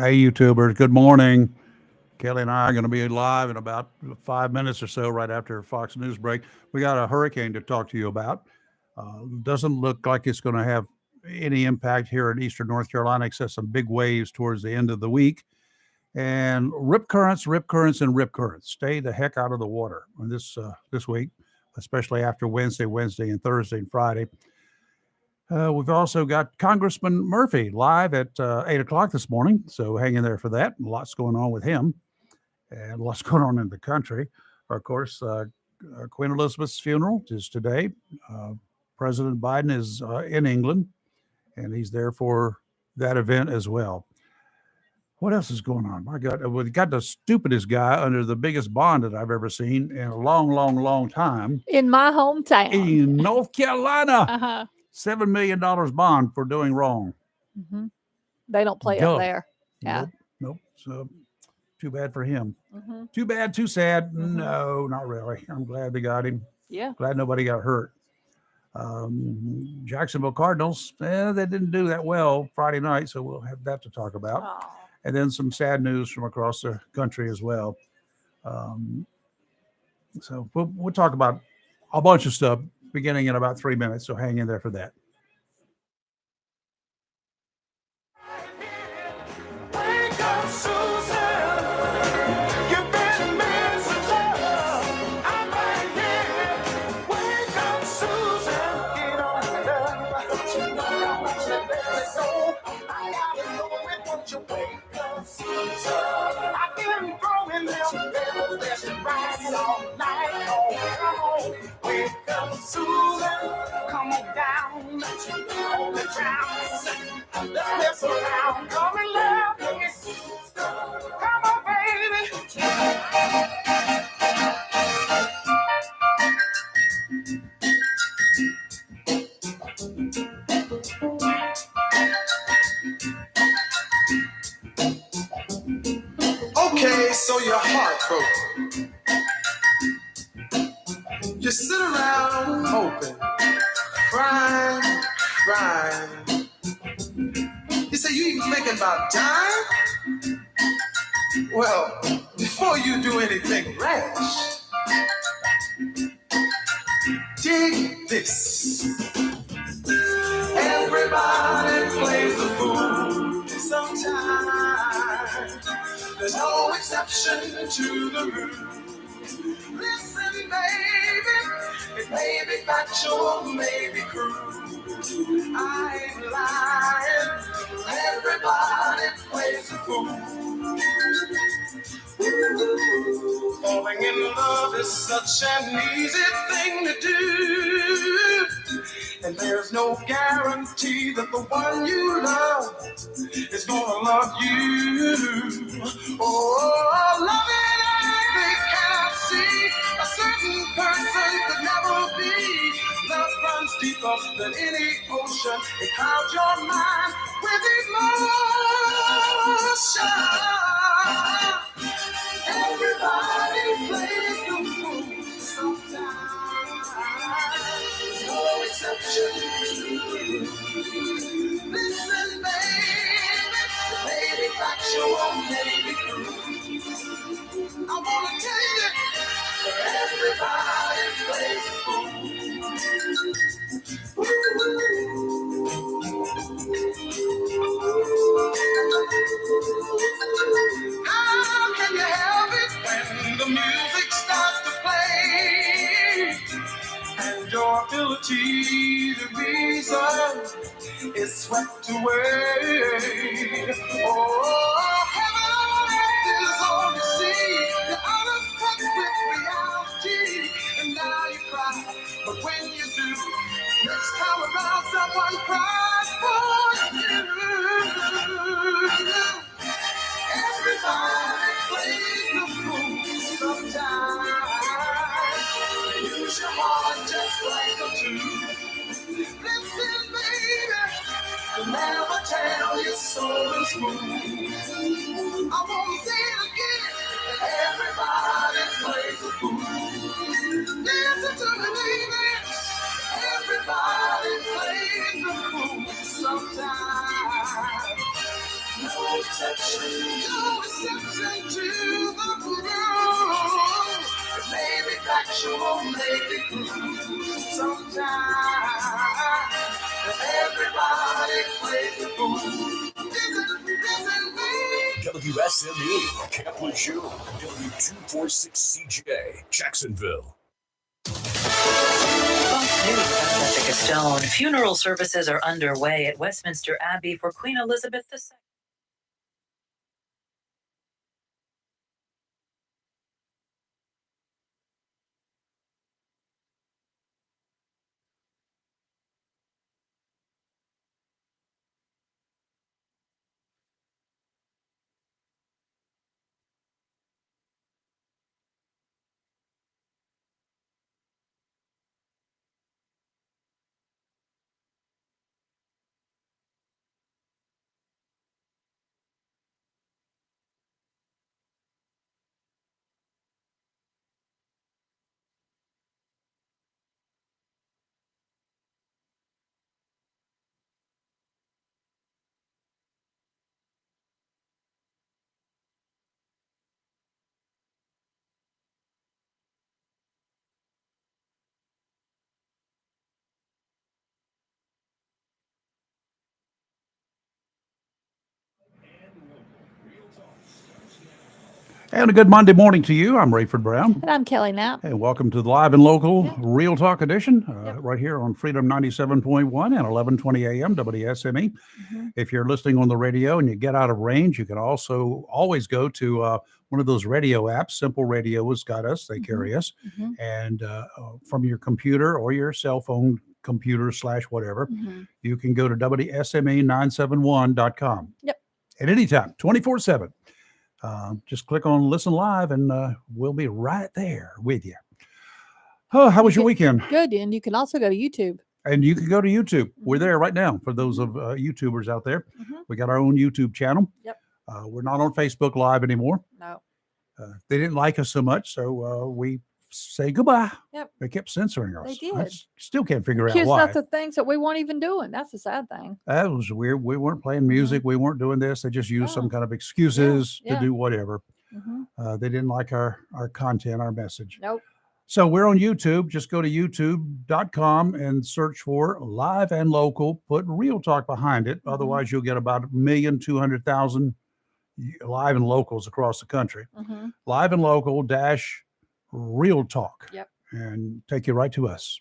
Hey, YouTubers. Good morning. Kelly and I are going to be live in about 5 minutes or so, right after Fox News break. We got a hurricane to talk to you about. Doesn't look like it's going to have any impact here in eastern North Carolina, except some big waves towards the end of the week. And rip currents, and rip currents. Stay the heck out of the water this week, especially after Wednesday, and Thursday and Friday. We've also got Congressman Murphy live at 8 o'clock this morning. So hang in there for that. Lots going on with him and lots going on in the country. Of course, Queen Elizabeth's funeral is today. Uh, President Biden is in England, and he's there for that event as well. What else is going on? My God, we've got the stupidest guy under the biggest bond that I've ever seen in a long, long, long time In my hometown. in North Carolina. Uh-huh. $7 million bond for doing wrong. hmm They don't play Duh. up there. Yeah. Nope. So too bad for him. hmm Too bad, too sad. Mhm. No, not really. I'm glad they got him. Yeah. Glad nobody got hurt. Jacksonville Cardinals, they didn't do that well Friday night, so we'll have that to talk about. Oh. And then some sad news from across the country as well. Um, so we'll talk about a bunch of stuff beginning in about 3 minutes, so hang in there for that. Wake up, Susan. You've been missing love. I'm right here. Wake up, Susan. Get on up. Don't you know what you better go? I gotta know it. Won't you wake up, Susan? I've been throwing them bells left and right all night long. Come on, wake up, Susan. Come on down on the ground. Let's mess around. Come and love me. Come on, baby. Okay, so you're heartbroken. You sit around hoping, crying. You say you even thinking about dying? Well, before you do anything rash, dig this. Everybody plays the fool sometimes. There's no exception to the rule. Listen, baby, it may be factual, may be cruel. I ain't lying. Everybody plays a fool. Falling in love is such an easy thing to do. And there's no guarantee that the one you love is gonna love you. Oh, loving they cannot see. A certain person could never be. Love runs deeper than any ocean. It clouds your mind with emotion. Everybody plays the fool sometimes. No exception to the rule. Listen, baby, maybe factual, maybe true. I wanna tell you that everybody plays the fool. How can you help it when the music starts to play and your ability to reason is swept away? Oh, heaven on earth is all you see. You're out of touch with reality, and now you cry. But when you do, next time around, someone cries for you. Everybody plays the fool sometimes. Use your heart just like a tool. Listen, baby, you'll never tell your soul is smooth. I won't say it again. Everybody plays the fool. Listen to me, baby. Everybody plays the fool sometimes. No Your reception to the groove. Maybe that you won't make it through sometime. Everybody plays the fool. Listen, baby. WSMU, Camp Lejeune, W246CJ, Jacksonville. Fox News, I'm Jessica Stone. Funeral services are underway at Westminster Abbey for Queen Elizabeth II. And a good Monday morning to you. I'm Rayford Brown. And I'm Kelly Knapp. And welcome to the Live and Local Yep. Real Talk edition, Yep. right here on Freedom 97.1 and 1120 AM WSME. Mm-hmm. If you're listening on the radio and you get out of range, you can also always go to one of those radio apps. Simple Radio has got us. They carry us. Mm-hmm. And from your computer or your cell phone computer / whatever, Mm-hmm. you can go to WSME971.com. Yep. At any time, 24/7. Just click on Listen Live and we'll be right there with you. Oh, how was your weekend? Good. And you can also go to YouTube. And you can go to YouTube. We're Mm-hmm. there right now for those of YouTubers out there. Mm-hmm. We got our own YouTube channel. Yep. We're not on Facebook Live anymore. No. They didn't like us so much, so we say goodbye. Yep. They kept censoring us. They did. I still can't figure out Accused why. us of things that we weren't even doing. That's the sad thing. That was weird. We weren't playing music. We weren't doing this. They just used some Oh. kind of excuses Yeah. to do whatever. Mm-hmm. They didn't like our content, our message. Nope. So we're on YouTube. Just go to youtube.com and search for Live and Local. Put Real Talk behind it. Mhm. Otherwise, you'll get about 1,200,000 live and locals across the country. Mm-hmm. Live and Local - Real Talk. Yep. And take you right to us.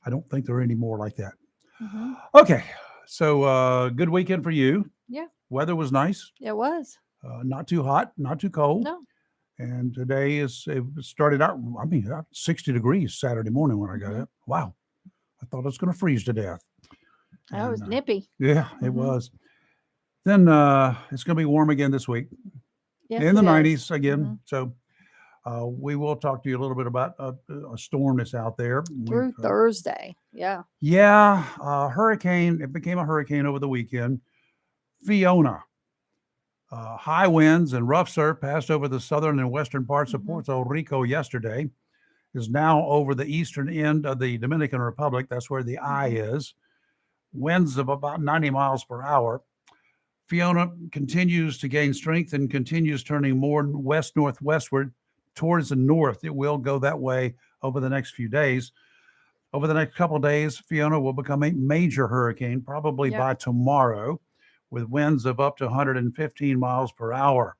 I don't think there are any more like that. Mm-hmm. Okay. So good weekend for you. Yeah. Weather was nice. It was. Not too hot, not too cold. No. And today it started out, 60 degrees Saturday morning when I got Mhm. up. Wow. I thought it was going to freeze to death. That was And, nippy. Yeah, it Mhm. was. Then it's going to be warm again this week Yes, in the it is. 90s again. Mhm. So we will talk to you a little bit about a storm that's out there. Through We've, Thursday. Yeah. yeah, hurricane. It became a hurricane over the weekend. Fiona. High winds and rough surf passed over the southern and western parts of Mhm. Puerto Rico yesterday. Is now over the eastern end of the Dominican Republic. That's where the eye is. Winds of about 90 miles per hour. Fiona continues to gain strength and continues turning more west-northwestward towards the north. It will go that way over the next few days. Over the next couple of days, Fiona will become a major hurricane, probably Yep. by tomorrow, with winds of up to 115 miles per hour.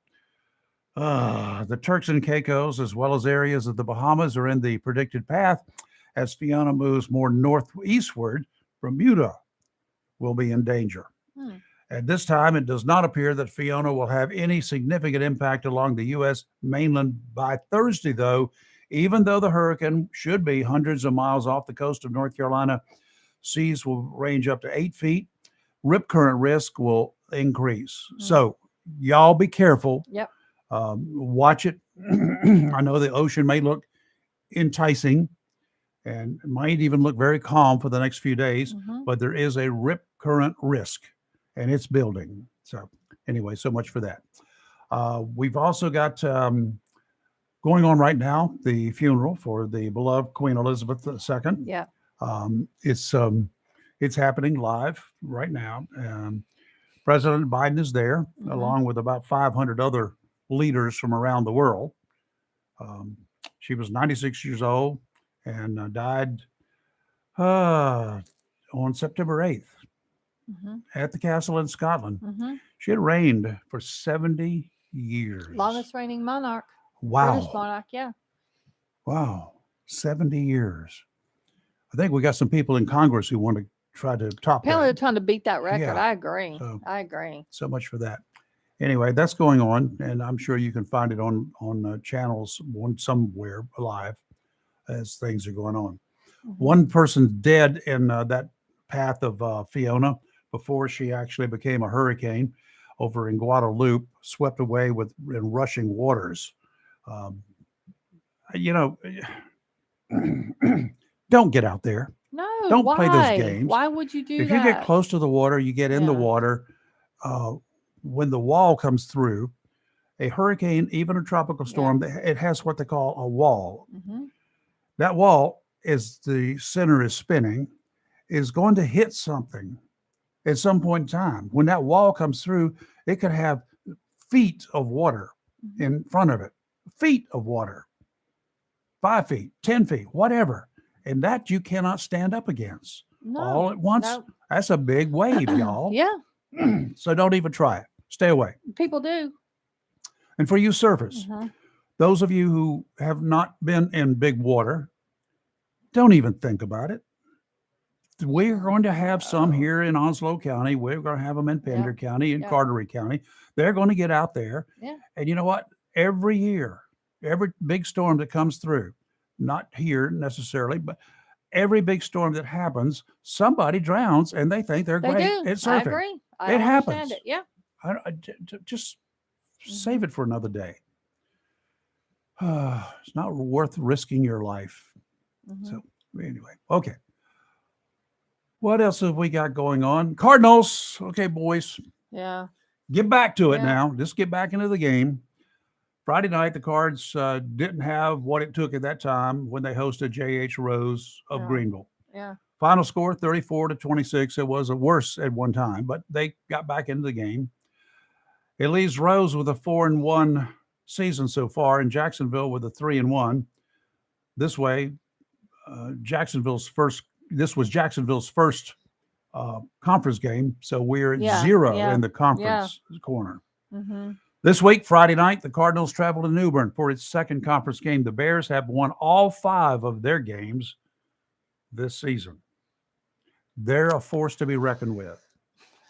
The Turks and Caicos, as well as areas of the Bahamas, are in the predicted path as Fiona moves more northeastward. Bermuda will be in danger. Hmm. At this time, it does not appear that Fiona will have any significant impact along the U.S. mainland by Thursday, though. Even though the hurricane should be hundreds of miles off the coast of North Carolina, seas will range up to 8 feet. Rip current risk will increase. Hmm. So, y'all be careful. Yep. Watch it. I know the ocean may look enticing and might even look very calm for the next few days, Mhm. but there is a rip current risk and it's building. So anyway, so much for that. We've also got going on right now the funeral for the beloved Queen Elizabeth II. Yeah. It's happening live right now. President Biden is there, Mhm. along with about 500 other leaders from around the world. She was 96 years old and died on September 8th Mhm. at the castle in Scotland. Mhm. She had reigned for 70 years. Longest reigning monarch. British Wow. monarch. Yeah. Wow. 70 years. I think we got some people in Congress who want to try to top Apparently, they're that. trying to beat that record. Yeah. I agree. So- I agree. So much for that. Anyway, that's going on, and I'm sure you can find it on channels somewhere live as things are going on. Mhm. One person's dead in that path of Fiona before she actually became a hurricane over in Guadalupe, swept away in rushing waters. You know, don't get out there. No. Don't why? play those games. Why would you do If that? you get close to the water, you get in the Yeah. water. When the wall comes through, a hurricane, even a tropical storm, it has what they call a wall. Mhm. That wall, as the center is spinning, is going to hit something at some point in time. When that wall comes through, it could have feet of water Mhm. in front of it, feet of water, 5 feet, 10 feet, whatever. And that you cannot stand up against No. all at once. No. That's a big wave, y'all. Yeah. So don't even try it. Stay away. People do. And for you surfers, Mhm. those of you who have not been in big water, don't even think about it. We're going to have some here in Onslow County. We're going to have them in Pender County and Yeah. Carteret County. They're going to get out there. Yeah. And you know what? Every year, every big storm that comes through, not here necessarily, but every big storm that happens, somebody drowns and they think they're They great do. at surfing. I agree. I It understand happens. it. Yeah. Just save it for another day. It's not worth risking your life. Mhm. So anyway, okay. What else have we got going on? Cardinals. Okay, boys, Yeah. get back to it Yeah. now. Just get back into the game. Friday night, the Cards didn't have what it took at that time when they hosted J.H. Rose of Yeah. Greenville. Yeah. Final score 34-26. It was worse at one time, but they got back into the game. It leaves Rose with a 4-1 season so far, and Jacksonville with a 3-1. This way, this was Jacksonville's first conference game, so we're at Yeah, 0 yeah, in the conference corner. Mm-hmm. This week, Friday night, the Cardinals travel to New Bern for its second conference game. The Bears have won all 5 of their games this season. They're a force to be reckoned with.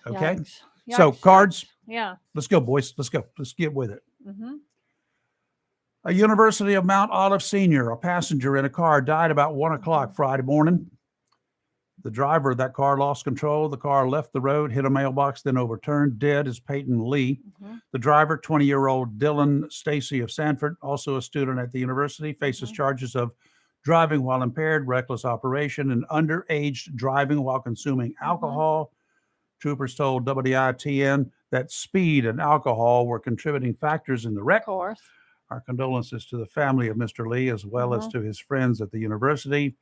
Okay? Yikes. So, Yikes, Cards, yikes. Yeah. let's go, boys. Let's go. Let's get with it. Mm-hmm. A University of Mount Olive senior, a passenger in a car, died about 1 o'clock Friday morning. The driver of that car lost control. The car left the road, hit a mailbox, then overturned. Dead is Peyton Lee. Mm-hmm. The driver, 20-year-old Dylan Stacy of Sanford, also a student at the university, faces charges of driving while impaired, reckless operation, and underage driving while consuming alcohol. Troopers told WITN that speed and alcohol were contributing factors in the wreck. Of course. Our condolences to the family of Mr. Lee, as well as to his friends at the university.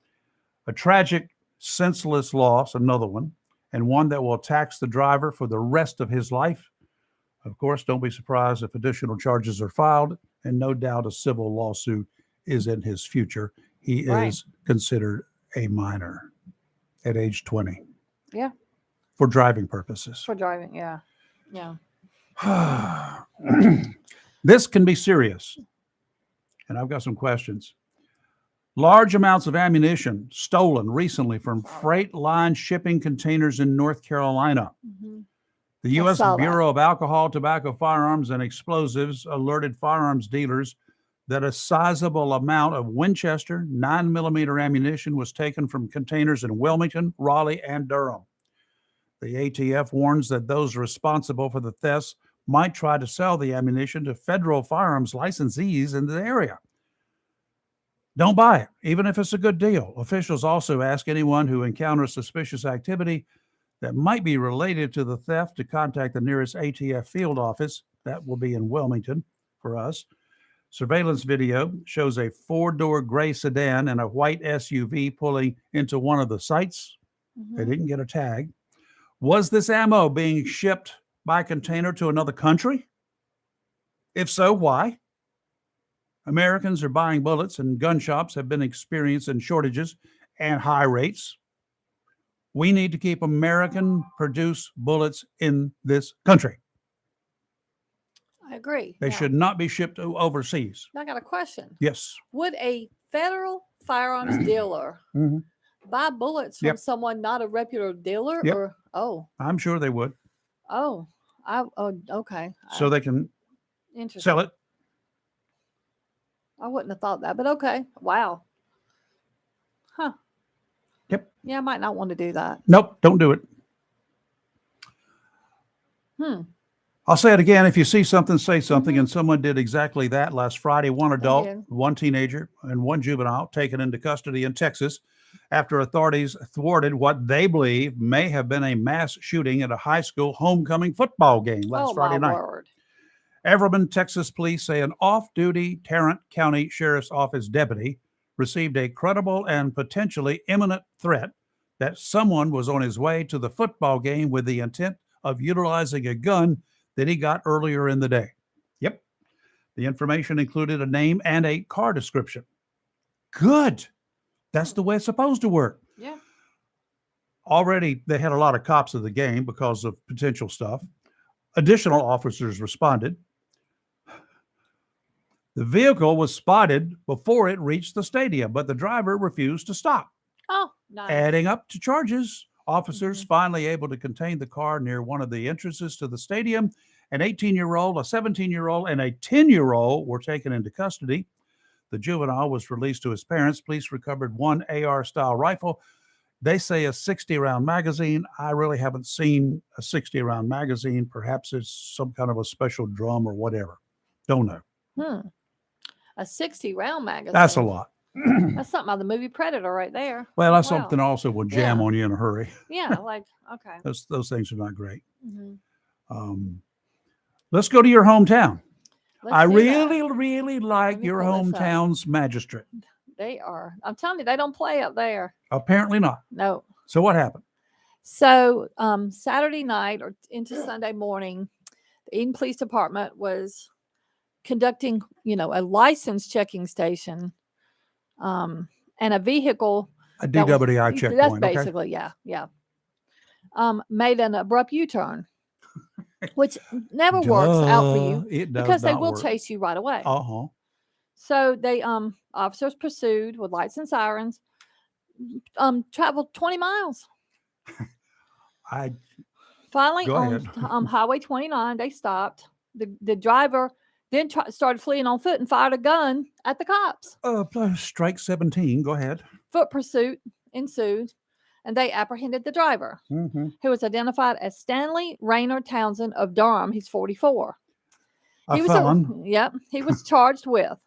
A tragic, senseless loss, another one, and one that will tax the driver for the rest of his life. Of course, don't be surprised if additional charges are filed, and no doubt a civil lawsuit is in his future. He Right. is considered a minor at age 20. Yeah. For driving purposes. For driving. Yeah. Yeah. This can be serious. And I've got some questions. Large amounts of ammunition stolen recently from freight line shipping containers in North Carolina. Mm-hmm. The I U.S. saw that. Bureau of Alcohol, Tobacco, Firearms, and Explosives alerted firearms dealers that a sizable amount of Winchester 9mm ammunition was taken from containers in Wilmington, Raleigh, and Durham. The ATF warns that those responsible for the thefts might try to sell the ammunition to federal firearms licensees in the area. Don't buy it, even if it's a good deal. Officials also ask anyone who encounters suspicious activity that might be related to the theft to contact the nearest ATF field office. That will be in Wilmington for us. Surveillance video shows a 4-door gray sedan and a white SUV pulling into one of the sites. They didn't get a tag. Was this ammo being shipped by container to another country? If so, why? Americans are buying bullets, and gun shops have been experiencing shortages and high rates. We need to keep American produced bullets in this country. I agree. They Yeah. should not be shipped overseas. I got a question. Yes. Would a federal firearms dealer Mhm. buy bullets from Yep. someone not a reputable dealer? Yep. Or I'm sure they would. okay. So they can Interesting. sell it. I wouldn't have thought that, but okay. Wow. Huh. Yep. Yeah, I might not want to do that. Nope, don't do it. Hmm. I'll say it again. If you see something, say something. And someone did exactly that last Friday. One adult, did. one teenager, and one juvenile taken into custody in Texas after authorities thwarted what they believe may have been a mass shooting at a high school homecoming football game last Oh, Friday my night. word. Everman, Texas police say an off-duty Tarrant County Sheriff's Office deputy received a credible and potentially imminent threat that someone was on his way to the football game with the intent of utilizing a gun that he got earlier in the day. Yep. The information included a name and a car description. Good. That's the way it's supposed to work. Yeah. Already, they had a lot of cops at the game because of potential stuff. Additional officers responded. The vehicle was spotted before it reached the stadium, but the driver refused to stop. Oh, nice. Adding up to charges, officers finally able to contain the car near one of the entrances to the stadium. An 18-year-old, a 17-year-old, and a 10-year-old were taken into custody. The juvenile was released to his parents. Police recovered one AR-style rifle. They say a 60-round magazine. I really haven't seen a 60-round magazine. Perhaps it's some kind of a special drum or whatever. Don't know. A 60-round magazine. That's a lot. That's something out of the movie Predator right there. Well, that's Wow. something also will jam Yeah. on you in a hurry. Yeah, like, okay. Those things are not great. Mhm. Let's go to your hometown. Let's I do really, that. really like me your pull this up. hometown's magistrate. They are. I'm telling you, they don't play up there. Apparently not. No. So what happened? So Saturday night or into Sunday morning, the Eden Police Department was conducting, a license checking station, and a vehicle. A that was- DWI That's checkpoint. Okay. basically, yeah. Made an abrupt U-turn, which never works out for you It does because they not will work. chase you right away. Uh-huh. So they officers pursued with lights and sirens, traveled 20 miles. Finally, Go on ahead. Highway 29, they stopped. The driver then started fleeing on foot and fired a gun at the cops. Strike 17. Go ahead. Foot pursuit ensued, and they apprehended the driver, Mm-hmm. who was identified as Stanley Rayner Townsend of Durham. He's 44. A He was felon. he was charged with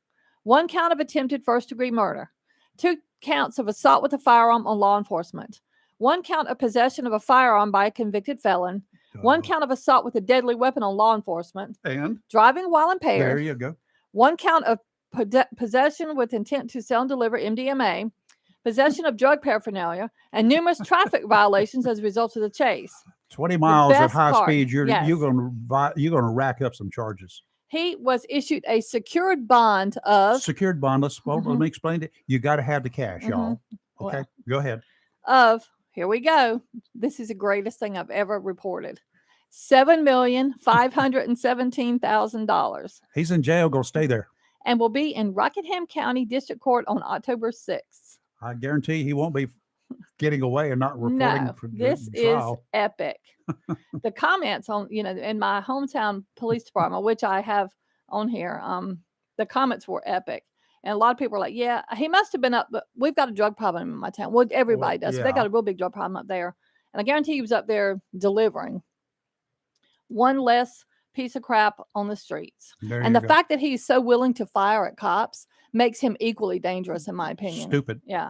1 count of attempted first-degree murder, 2 counts of assault with a firearm on law enforcement, 1 count of possession of a firearm by a convicted felon, 1 count of assault with a deadly weapon on law enforcement, And driving while there impaired, you go. 1 count of possession with intent to sell and deliver MDMA, possession of drug paraphernalia, and numerous traffic violations as a result of the chase. 20 miles at best high part, speed. You're yes. gonna rack up some charges. He was issued a secured bond of Secured bond. Let me explain it. You got to have the cash, y'all. Well, Okay, go ahead. here we go. This is the greatest thing I've ever reported. $7,517,000 He's in jail. Go stay there. and will be in Rockingham County District Court on October 6th. I guarantee he won't be getting away and not reporting No, for the this trial. is epic. The comments on, in my hometown police department, which I have on here, the comments were epic. And a lot of people are like, yeah, he must have been up, but we've got a drug problem in my town. Well, everybody does. So they yeah. got a real big drug problem up there. And I guarantee he was up there delivering one less piece of crap on the streets. There And you the go. fact that he's so willing to fire at cops makes him equally dangerous, in my opinion. Stupid. Yeah.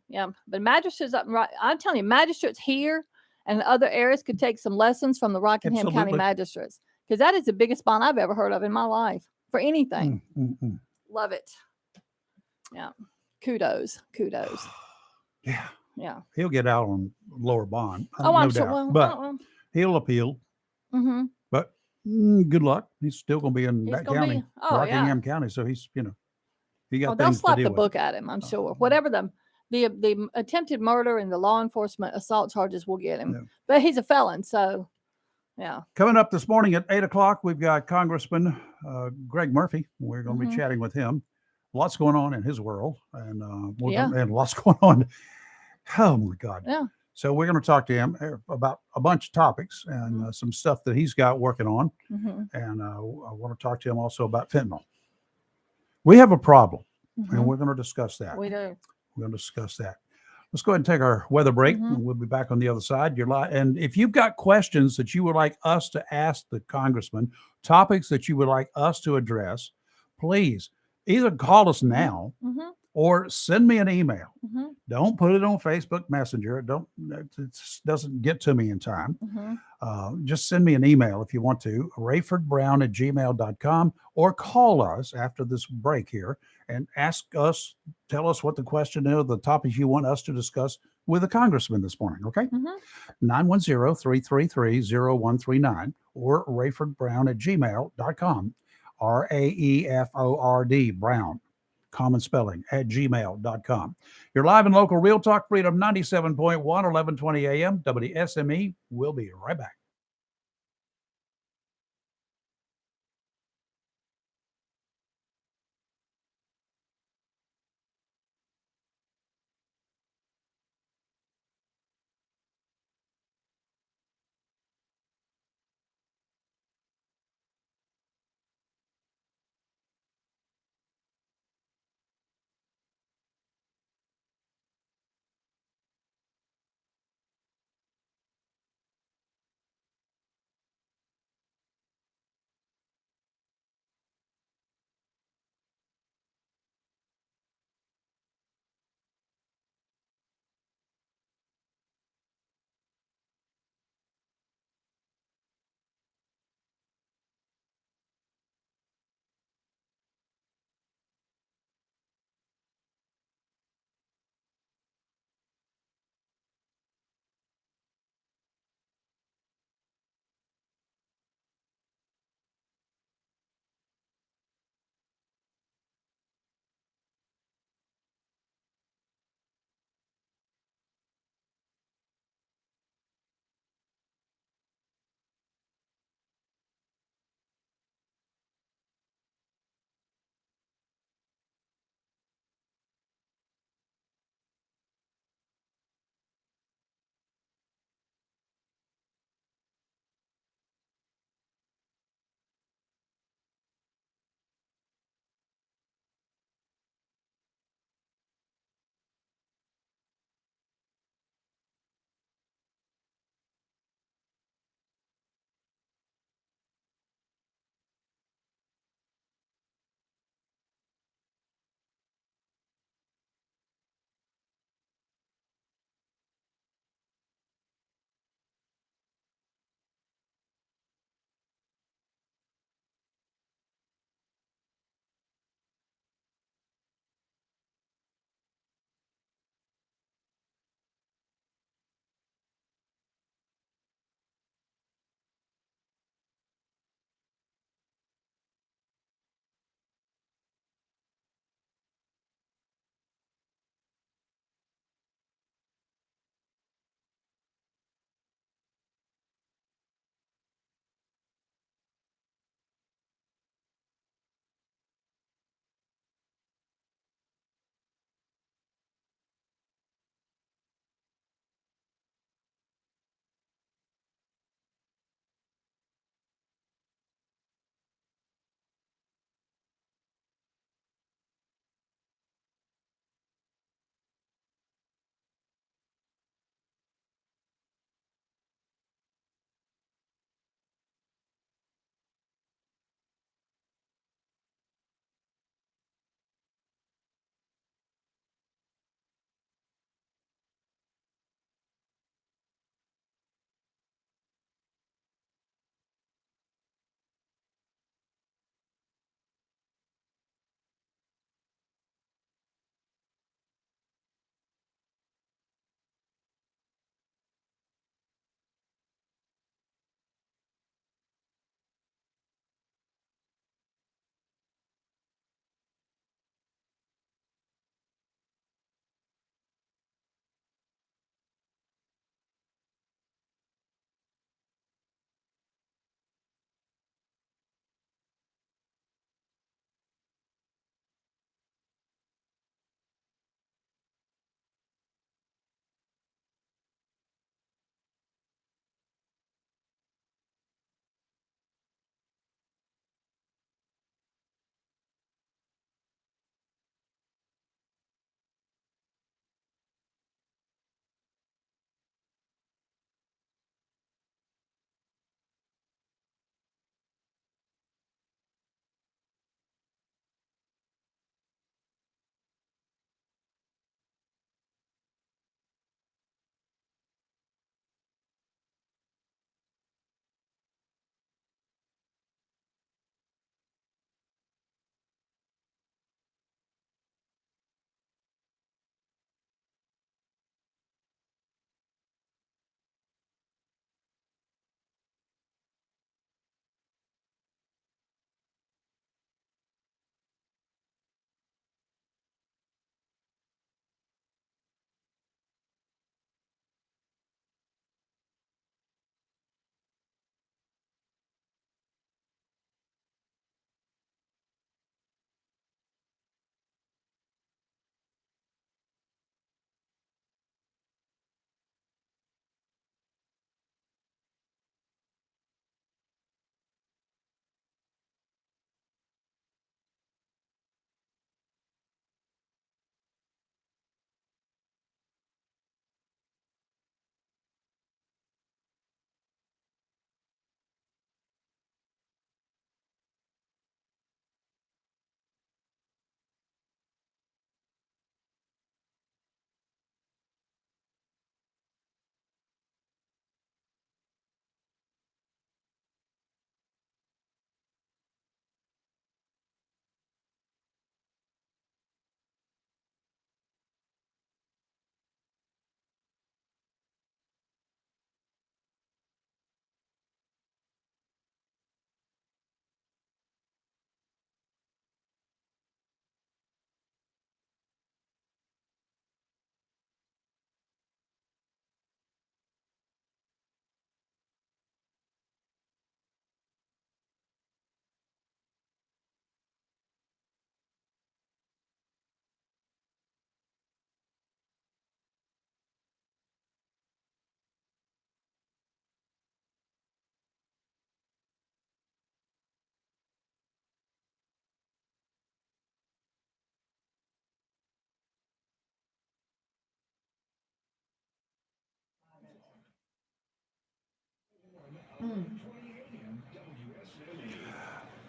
Yeah. But magistrates up right. I'm telling you, magistrates here and other areas could take some lessons from the Rockingham County Absolutely. magistrates, because that is the biggest bond I've ever heard of in my life for anything. Mm. Love it. Yeah. Kudos. Yeah, Yeah. he'll get out on lower bond. Oh, no I'm doubt. sure. Well, but he'll appeal. mm-hmm. Good luck. He's still going to be in He's that gonna county, be. Oh yeah. Rockingham County. So he's, he got Oh, they'll things to slap deal the with. book at him. I'm sure. Whatever the attempted murder and the law enforcement assault charges will get him. Yeah. But he's a felon, so yeah. Coming up this morning at 8:00, we've got Congressman Greg Murphy. We're going to be chatting with him. Lots going on in his world, and and lots going on. Oh my God! Yeah. So we're going to talk to him about a bunch of topics and some stuff that he's got working on. And I want to talk to him also about fentanyl. We have a problem, and we're going to discuss that. We do. We're going to discuss that. Let's go ahead and take our weather break, and we'll be back on the other side. And if you've got questions that you would like us to ask the congressman, topics that you would like us to address, please either call us now or send me an email. Don't put it on Facebook Messenger. It doesn't get to me in time. Just send me an email if you want to, rayfordbrown@gmail.com, or call us after this break here and tell us what the question is, the topics you want us to discuss with the congressman this morning, okay? 910-333-0139 or rayfordbrown@gmail.com, RAEFORD, Brown, common spelling, @gmail.com. You're live in local Real Talk Freedom 97.1, 1120 a.m. WSME. We'll be right back.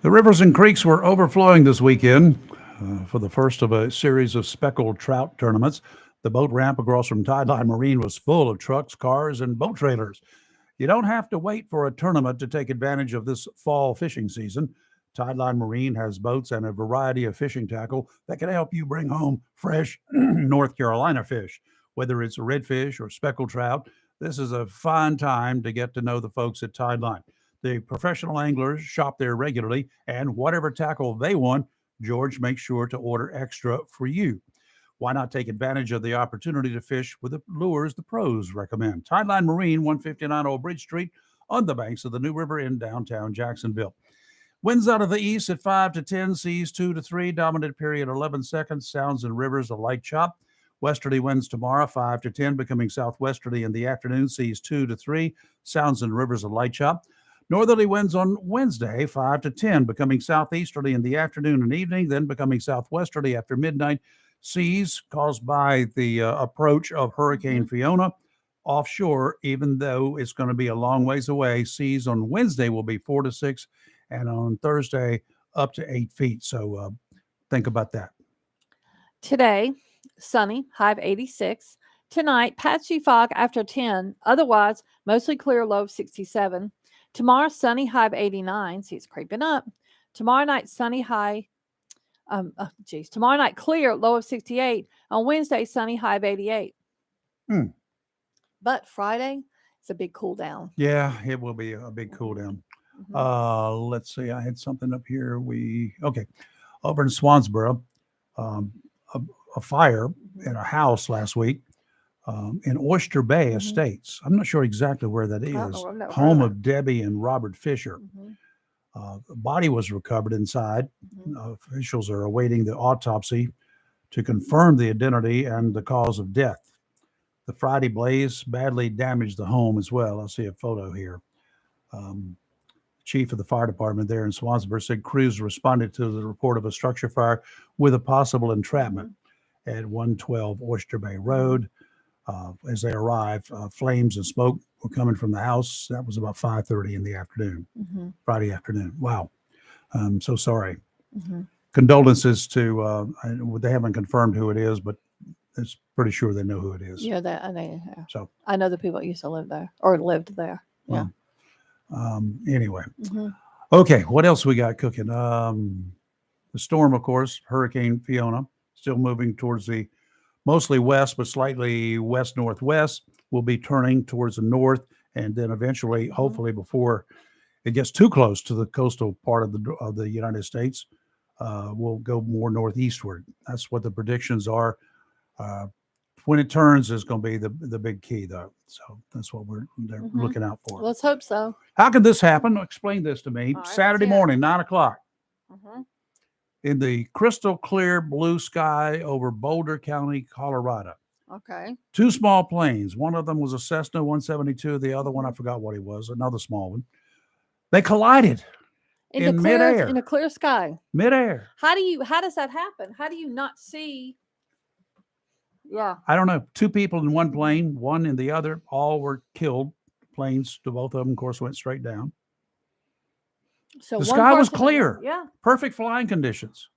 The rivers and creeks were overflowing this weekend for the first of a series of speckled trout tournaments. The boat ramp across from Tideline Marine was full of trucks, cars, and boat trailers. You don't have to wait for a tournament to take advantage of this fall fishing season. Tideline Marine has boats and a variety of fishing tackle that can help you bring home fresh North Carolina fish. Whether it's redfish or speckled trout, this is a fine time to get to know the folks at Tideline. The professional anglers shop there regularly, and whatever tackle they want, George makes sure to order extra for you. Why not take advantage of the opportunity to fish with the lures the pros recommend? Tideline Marine, 159 Old Bridge Street, on the banks of the New River in downtown Jacksonville. Winds out of the east at 5 to 10, seas 2 to 3, dominant period 11 seconds, sounds and rivers a light chop. Westerly winds tomorrow, 5 to 10, becoming southwesterly in the afternoon, seas 2 to 3, sounds and rivers a light chop. Northerly winds on Wednesday, 5 to 10, becoming southeasterly in the afternoon and evening, then becoming southwesterly after midnight. Seas caused by the approach of Hurricane Fiona offshore, even though it's going to be a long ways away. Seas on Wednesday will be 4 to 6, and on Thursday up to 8 feet. So think about that. Today, sunny, high of 86. Tonight, patchy fog after 10. Otherwise, mostly clear, low of 67. Tomorrow, sunny, high of 89. See, it's creeping up. Tomorrow night, sunny, high. Tomorrow night, clear, low of 68. On Wednesday, sunny, high of 88. But Friday, it's a big cool down. Yeah, it will be a big cool down. Let's see. I had something up here. Over in Swansboro, a fire in a house last week in Oyster Bay Estates. I'm not sure exactly where that is. Home of Debbie and Robert Fisher. The body was recovered inside. Officials are awaiting the autopsy to confirm the identity and the cause of death. The Friday blaze badly damaged the home as well. I see a photo here. Chief of the fire department there in Swansboro said crews responded to the report of a structure fire with a possible entrapment at 112 Oyster Bay Road. As they arrived, flames and smoke were coming from the house. That was about 5:30 in the afternoon, Friday afternoon. Wow. I'm so sorry. Condolences to, they haven't confirmed who it is, but it's pretty sure they know who it is. Yeah, so I know the people that used to live there or lived there. Yeah. Anyway. Okay, what else we got cooking? The storm, of course, Hurricane Fiona, still moving towards the mostly west, but slightly west-northwest, will be turning towards the north, and then eventually, hopefully before it gets too close to the coastal part of the United States, will go more northeastward. That's what the predictions are. When it turns is going to be the big key, though. So that's what they're looking out for. Let's hope so. How could this happen? Explain this to me. All right, Saturday morning, 9:00. Mhm. In the crystal clear blue sky over Boulder County, Colorado. Okay. Two small planes. One of them was a Cessna 172. The other one, I forgot what it was, another small one. They collided in midair. In a clear sky. Midair. How does that happen? How do you not see? Yeah. I don't know. Two people in one plane, one in the other. All were killed. Planes, to both of them, of course, went straight down. So The one sky was person- clear. Yeah. Perfect flying conditions.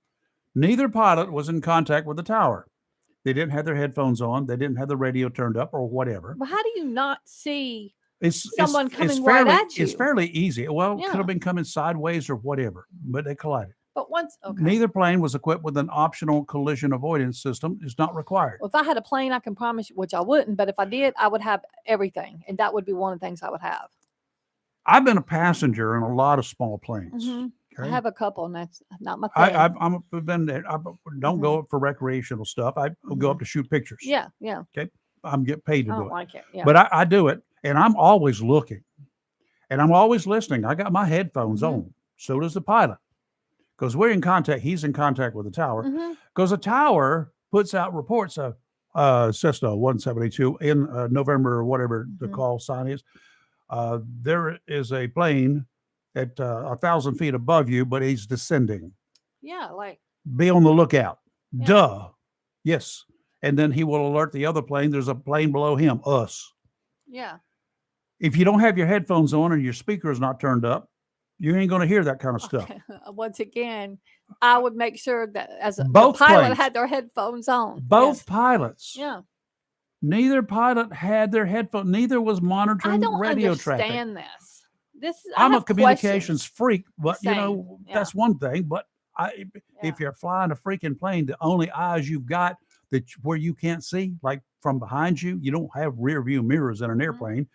Neither pilot was in contact with the tower. They didn't have their headphones on. They didn't have the radio turned up or whatever. But how do you not see It's someone coming fairly, right at you? It's fairly easy. Well, it could Yeah. have been coming sideways or whatever, but they collided. But once, okay. Neither plane was equipped with an optional collision avoidance system. It's not required. Well, if I had a plane, I can promise you, which I wouldn't, but if I did, I would have everything. And that would be one of the things I would have. I've been a passenger in a lot of small planes. I Okay? have a couple, and that's not my thing. I've been there. I don't go up for recreational stuff. I go up to shoot pictures. Yeah, yeah. I'm getting paid to I do don't it. like it. Yeah. But I do it, and I'm always looking, and I'm always listening. I got my headphones on. So does the pilot, because we're in contact. He's in contact with the tower, because the tower puts out reports of Cessna 172 in November, or whatever the call sign is. There is a plane at 1,000 feet above you, but he's descending. Yeah, like Be on the lookout. Yeah. Duh. Yes. And then he will alert the other plane. There's a plane below him, us. yeah. If you don't have your headphones on and your speaker is not turned up, you ain't going to hear that kind of stuff. Once again, I would make sure that the Both pilot planes. had their headphones on. Both Yes. pilots. Yeah. Neither pilot had their headphones. Neither was I monitoring don't radio traffic. understand this. This I'm a have communications questions. freak, but you Same, know, yeah. that's one thing. But if Yeah. you're flying a freaking plane, the only eyes you've got where you can't see, like from behind you, you don't have rear view mirrors in an Mhm. airplane.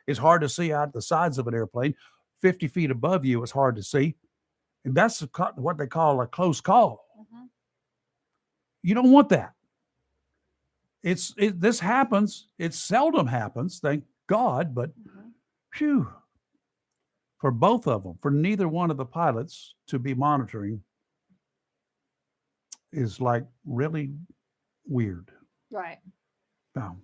It's hard to see out the sides of an airplane. 50 feet above you, it's hard to see. And that's what they call a close call. Mhm. You don't want that. This happens. It seldom happens, thank God, but Mhm. phew. For both of them, for neither one of the pilots to be monitoring is like really weird. Right. Wow.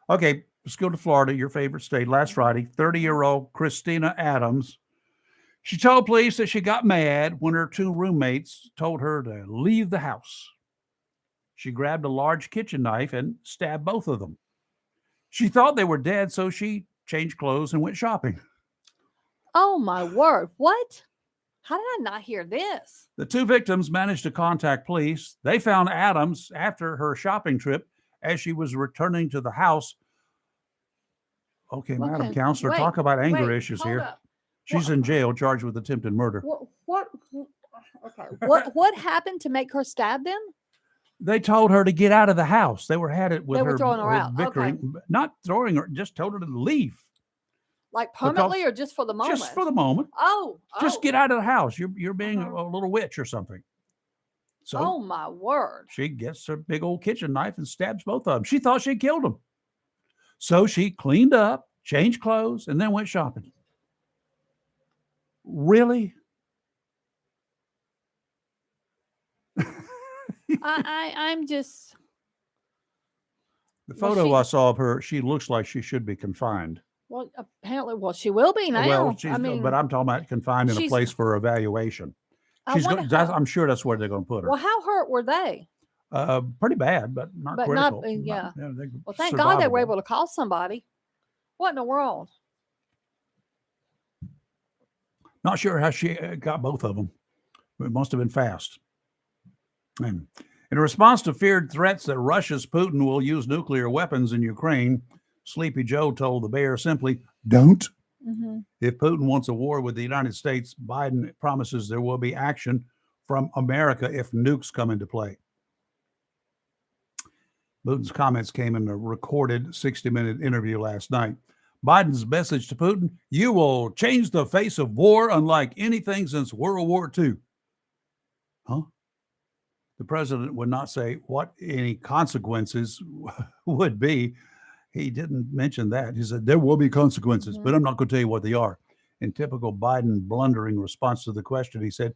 Okay, let's go to Florida, your favorite state. Last Friday, 30-year-old Christina Adams. She told police that she got mad when her two roommates told her to leave the house. She grabbed a large kitchen knife and stabbed both of them. She thought they were dead, so she changed clothes and went shopping. Oh my word. What? How did I not hear this? The two victims managed to contact police. They found Adams after her shopping trip as she was returning to the house. Okay, Madam Okay, Counselor, wait, talk about anger wait, issues hold here. up. She's in jail charged with attempted murder. What? Okay. What happened to make her stab them? They told her to get out of the house. They had it with They were her, throwing her out. Okay. bickering, not throwing her, just told her to leave. Like permanently or just for the moment? Just for the moment. Oh. Just get out of the house. You're being Uh-huh. a little witch or something. So Oh my word. she gets her big old kitchen knife and stabs both of them. She thought she killed them. So she cleaned up, changed clothes, and then went shopping. Really? I'm just. The Well, photo she- I saw of her, she looks like she should be confined. Well, apparently, she will be now. Well, she's, I mean, but I'm talking about confined in a she's- place for evaluation. I She's wonder going, how- I'm sure that's where they're going to put her. well, how hurt were they? Pretty bad, but not But not- critical. yeah. they're Well, thank God they were survivable. able to call somebody. What in the world? Not sure how she got both of them. It must have been fast. And in response to feared threats that Russia's Putin will use nuclear weapons in Ukraine, Sleepy Joe told the Bear simply, don't. Mm-hmm. If Putin wants a war with the United States, Biden promises there will be action from America if nukes come into play. Putin's comments came in a recorded 60-minute interview last night. Biden's message to Putin, you will change the face of war unlike anything since World War II. Huh? The president would not say what any consequences would be. He didn't mention that. He said, there will be consequences, but I'm not going to tell you what they are. In typical Biden blundering response to the question, he said,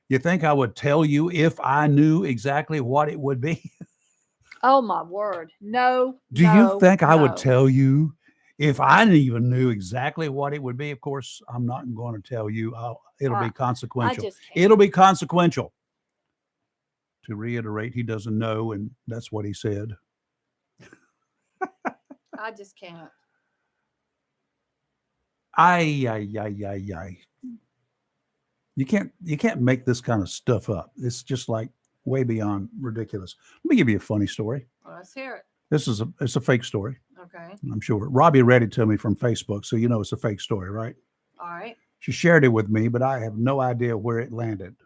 you think I would tell you if I knew exactly what it would be? Oh my word! No. Do you think I would no. tell you if I even knew exactly what it would be? Of course, I'm not going to tell you. It'll be I consequential. just can't. It'll be consequential. To reiterate, he doesn't know, and that's what he said. I just can't. Ay. You can't make this kind of stuff up. It's just like way beyond ridiculous. Let me give you a funny story. Well, let's hear it. It's a fake story, Okay. I'm sure. Robbie read it to me from Facebook, so you know it's a fake story, right? All right. She shared it with me, but I have no idea where it landed.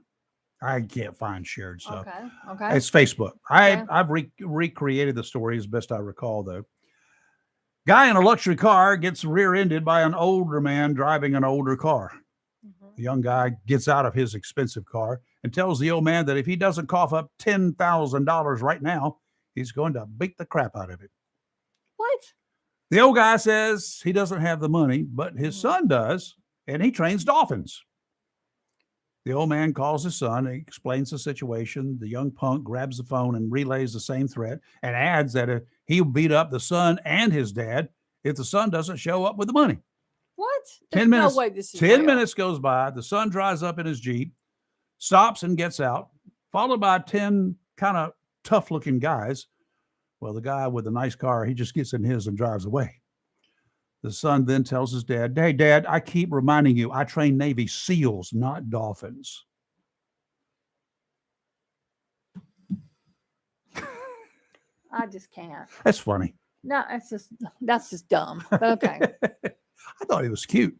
I can't find shared stuff. Okay. It's Facebook. Okay. I've recreated the story as best I recall, though. Guy in a luxury car gets rear-ended by an older man driving an older car. Mhm. The young guy gets out of his expensive car and tells the old man that if he doesn't cough up $10,000 right now, he's going to beat the crap out of him. What? The old guy says he doesn't have the money, but his son does, and he trains dolphins. The old man calls his son and explains the situation. The young punk grabs the phone and relays the same threat and adds that he'll beat up the son and his dad if the son doesn't show up with the money. What? 10 minutes. No way this is 10 real. minutes goes by. The son drives up in his Jeep, stops and gets out, followed by 10 kind of tough looking guys. Well, the guy with the nice car, he just gets in his and drives away. The son then tells his dad, "Hey, Dad, I keep reminding you, I train Navy SEALs, not dolphins." I just can't. That's funny. No, that's just dumb. But okay. I thought he was cute.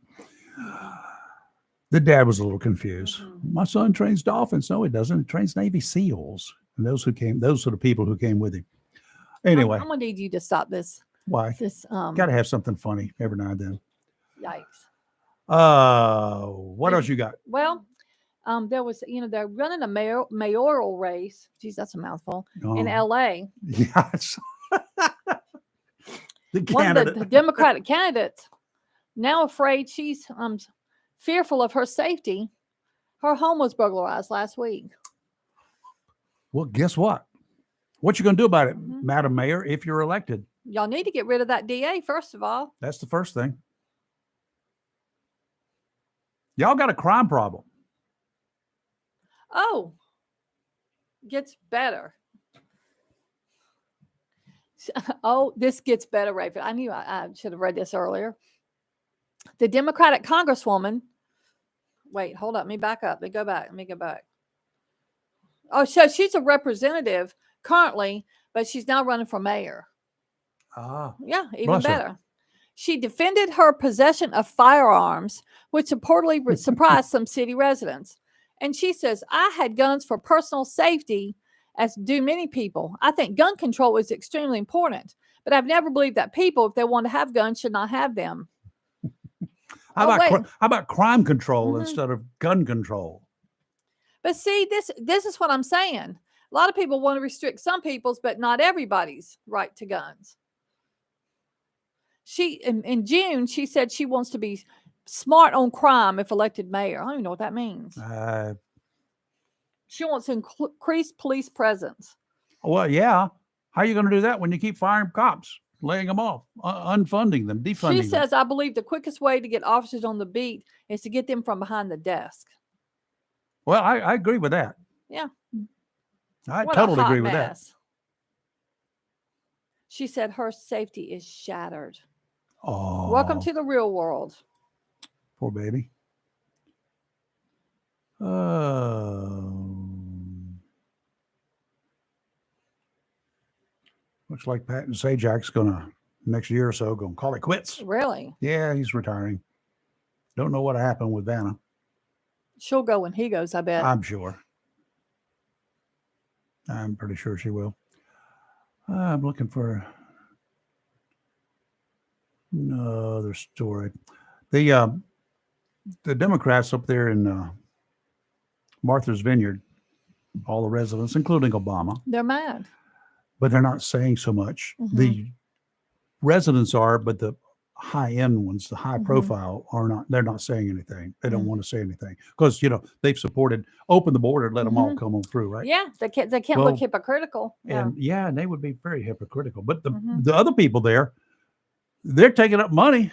The dad was a little confused. Mhm. My son trains dolphins. No, he doesn't. He trains Navy SEAls. And those are the people who came with him. Anyway, I'm gonna need you to stop this. why? This Got to have something funny every now and then. yikes. What else you got? Well, there was, they're running a mayoral race. Geez, that's a mouthful. In Oh, LA. yes. The One of the candidate. Democratic candidates now afraid she's fearful of her safety. Her home was burglarized last week. Well, guess what? What you going to do about it, Mhm. Madam Mayor, if you're elected? Y'all need to get rid of that DA, first of all. That's the first thing. Y'all got a crime problem. Oh, gets better. Oh, this gets better, Raven. I knew I should have read this earlier. The Democratic Congresswoman. Wait, hold up. Let me back up. Let me go back. Oh, so she's a representative currently, but she's now running for mayor. Ah, Yeah, even Bless her. better. She defended her possession of firearms, which reportedly surprised some city residents. And she says, I had guns for personal safety, as do many people. I think gun control is extremely important, but I've never believed that people, if they want to have guns, should not have them. how wait. about crime control Mhm. instead of gun control? But see, this is what I'm saying. A lot of people want to restrict some people's, but not everybody's right to guns. In June, she said she wants to be smart on crime if elected mayor. I don't even know what that means. She wants to increase police presence. Well, yeah. How are you going to do that when you keep firing cops, laying them off, unfunding them, defunding She them? says, I believe the quickest way to get officers on the beat is to get them from behind the desk. Well, I agree with that. Yeah. I What a totally hot agree with that. mess. She said her safety is shattered. Oh, Welcome to the real world. poor baby. Looks like Pat and Sajak's gonna next year or so gonna call it quits. Really? Yeah, he's retiring. Don't know what happened with Vanna. She'll go when he goes, I bet. I'm sure. I'm pretty sure she will. I'm looking for another story. The Democrats up there in Martha's Vineyard, all the residents, including Obama, They're mad. but they're not saying so much. Mhm. The residents are, but the high-end ones, the high Mhm. profile, are not. They're not saying anything. They don't Mm. want to say anything because they've supported open the border, let them all Mhm. come on through, right? Yeah, they can't Well, look hypocritical. Yeah. And they would be very hypocritical. But Mhm. the other people there, they're taking up money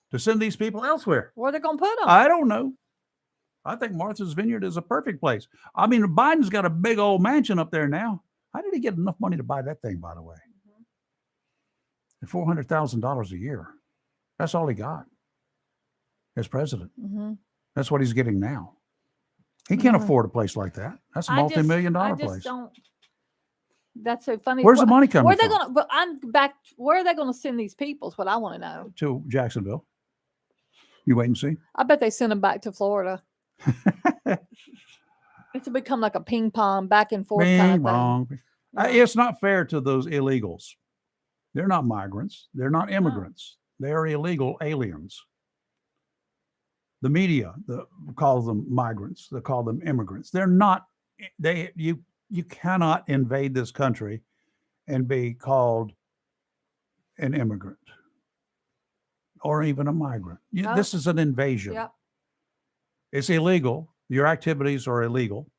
to send these people elsewhere. Where are they going to put them? I don't know. I think Martha's Vineyard is a perfect place. I mean, Biden's got a big old mansion up there now. How did he get enough money to buy that thing, by the way? $400,000 a year. That's all he got as president. Mm-hmm. That's what he's getting now. He can't Mhm. afford a place like that. That's a I just multi-million-dollar place. don't. That's so funny. Where's the money coming Where are they from? going to? But I'm back. Where are they going to send these people? Is what I want to know. To Jacksonville. You wait and see. I bet they send them back to Florida. It's to become like a ping pong back and forth kind of Bing, thing. bong. Yeah. It's not fair to those illegals. They're not migrants. They're not immigrants. They are illegal aliens. The media calls them migrants. They call them immigrants. They're not. You cannot invade this country and be called an immigrant or even a migrant. No. This is an invasion. Yep. It's illegal. Your activities are illegal.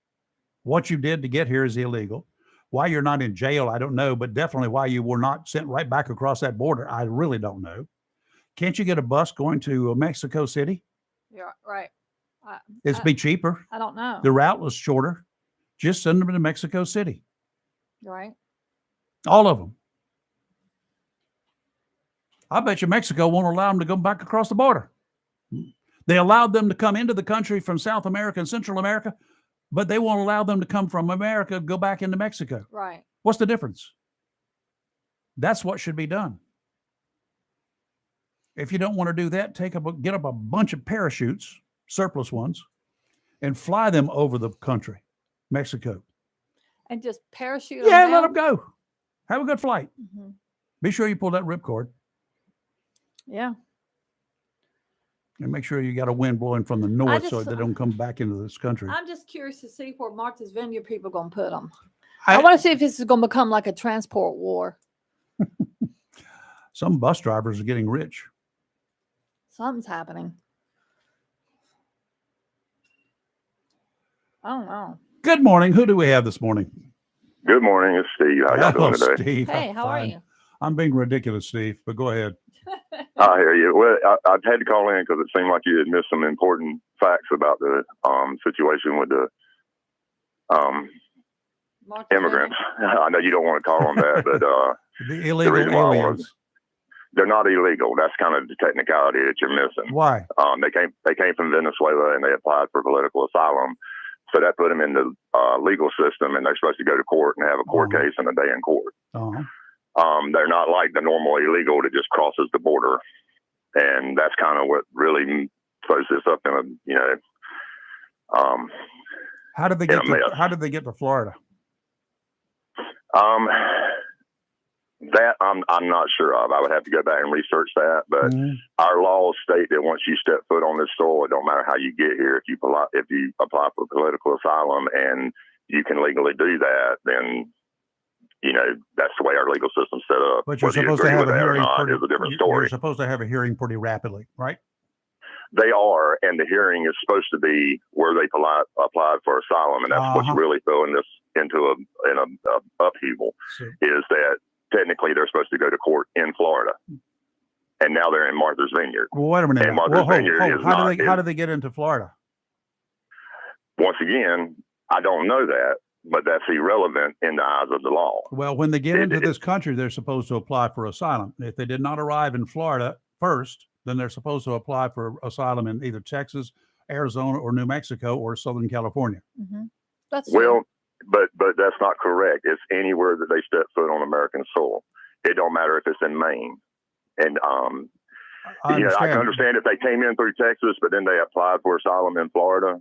What you did to get here is illegal. Why you're not in jail, I don't know, but definitely why you were not sent right back across that border, I really don't know. Can't you get a bus going to Mexico City? Yeah. Right. It'd be cheaper. I don't know. The route was shorter. Just send them to Mexico City. Right. All of them. I bet you Mexico won't allow them to go back across the border. They allowed them to come into the country from South America and Central America, but they won't allow them to come from America, go back into Mexico. Right. What's the difference? That's what should be done. If you don't want to do that, get up a bunch of parachutes, surplus ones, and fly them over the country, Mexico. And just parachute Yeah, them let down? them go. Have a good flight. Mhm. Be sure you pull that ripcord Yeah. and make sure you got a wind blowing from the north so just- they don't come back into this country. I'm just curious to see where Martha's Vineyard people are going to put them. I want to see if this is going to become like a transport war. Some bus drivers are getting rich. Something's happening. I don't know. Good morning. Who do we have this morning? Good morning, it's Steve. How y'all doing today? Steve. Hey, I'm how are fine. you? I'm being ridiculous, Steve, but go ahead. I hear you. Well, I had to call in because it seemed like you had missed some important facts about the situation with the Martha's immigrants. I know you don't want to call on that, but The illegal reason why I wanted- aliens. they're not illegal. That's kind of the technicality that you're missing. Why? They came from Venezuela and they applied for political asylum. So that put them in the legal system, and they're supposed to go to court and have a court case and a day in court. Uh-huh. They're not like the normal illegal that just crosses the border, and that's kind of what really throws this up in a How did they in get a mess. How did they get to Florida? That I'm not sure of. I would have to go back and research that. But Mhm. our laws state that once you step foot on this soil, it don't matter how you get here. If you apply for political asylum and you can legally do that, then that's the way our legal system's set up. But you're Whether you supposed to agree have with a that or hearing not pretty, is a different you're story. supposed to have a hearing pretty rapidly, right? They are, and the hearing is supposed to be where they applied for asylum, and that's what's Uh-huh. really throwing this into an upheaval. So, Is that technically they're supposed to go to court in Florida, and now they're in Martha's Vineyard. well, wait a minute. And now. Martha's Whoa, Vineyard is how not- do they get into Florida? Once again, I don't know that, but that's irrelevant in the eyes of the law. Well, when they get It- into it- this country, they're supposed to apply for asylum. If they did not arrive in Florida first, then they're supposed to apply for asylum in either Texas, Arizona, or New Mexico, or Southern California. Mhm. That's true. Well, but that's not correct. It's anywhere that they step foot on American soil. It don't matter if it's in Maine. And I I understand. can understand if they came in through Texas, but then they applied for asylum in Florida.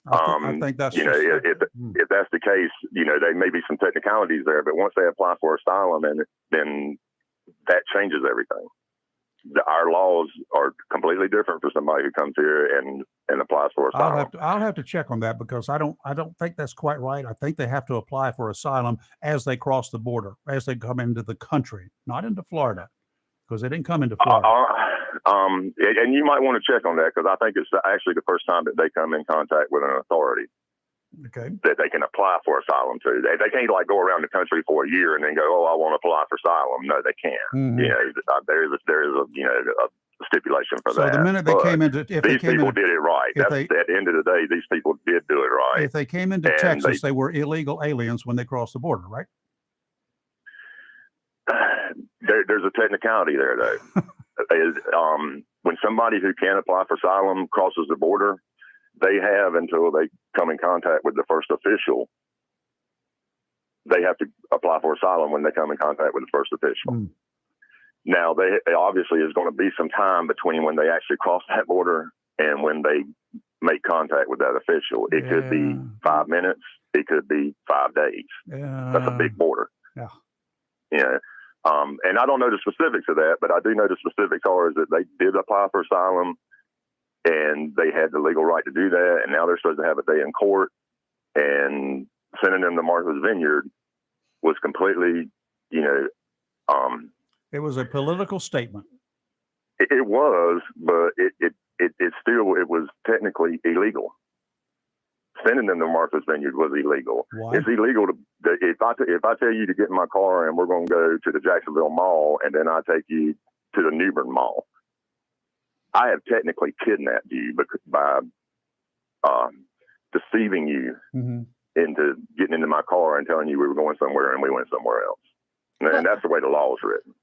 I think that's if that's the case, there may be some technicalities there, but once they apply for asylum, and then that changes everything. Our laws are completely different for somebody who comes here and applies for asylum. I'll have to check on that because I don't think that's quite right. I think they have to apply for asylum as they cross the border, as they come into the country, not into Florida, because they didn't come into Florida. And you might want to check on that because I think it's actually the first time that they come in contact with an authority Okay. that they can apply for asylum to. They can't like go around the country for a year and then go, "Oh, I want to apply for asylum." No, they can't. Mhm. There is a stipulation for So that. the minute they But came into, if they these came people into, did it right. if At the end of the day, these people did do it right. if they came into and Texas, they were illegal aliens when they crossed the border, right? There's a technicality there, though. When somebody who can't apply for asylum crosses the border, they have until they come in contact with the first official. They have to apply for asylum when they come in contact with the first official. Mm. Now, they obviously is going to be some time between when they actually cross that border and when they make contact with that official. It could be Yeah. 5 minutes. It could be 5 days. That's a big border. Yeah. And I don't know the specifics of that, but I do know the specifics are is that they did apply for asylum and they had the legal right to do that. And now they're supposed to have a day in court, and sending them to Martha's Vineyard was completely, It was a political statement. it was, but it still, it was technically illegal. Sending them to Martha's Vineyard was illegal. Why? It's illegal if I tell you to get in my car and we're going to go to the Jacksonville Mall and then I take you to the Newbern Mall, I have technically kidnapped you by deceiving you Mhm. into getting into my car and telling you we were going somewhere and we went somewhere else. And that's the way the law is written.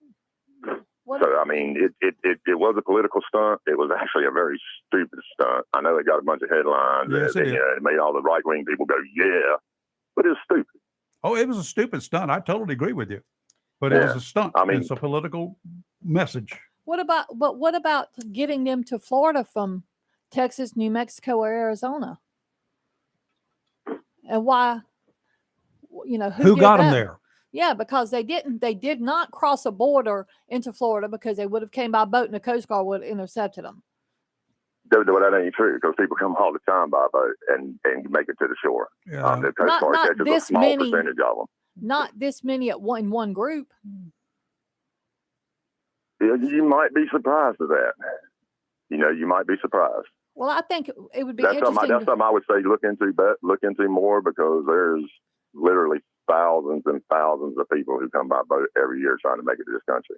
What So I mean, it was a political stunt. It was actually a very stupid stunt. I know it got a bunch of headlines. Yes, it and, did. you know, it made all the right wing people go, yeah, but it's stupid. Oh, it was a stupid stunt. I totally agree with you. But it was Yeah. a stunt. I mean- It's a political message. what about getting them to Florida from Texas, New Mexico, or Arizona? And why? Who did got them that? there? Yeah, because they did not cross a border into Florida because they would have came by boat and the Coast Guard would have intercepted them. Well, that ain't true because people come all the time by boat and make it to the shore. Yeah. The Coast Guard Not catches a this small many. percentage of them. Not this many at one group. Yeah, you might be surprised at that. You might be surprised. Well, I think it would be That's interesting. something I would say look into more because there's literally thousands and thousands of people who come by boat every year trying to make it to this country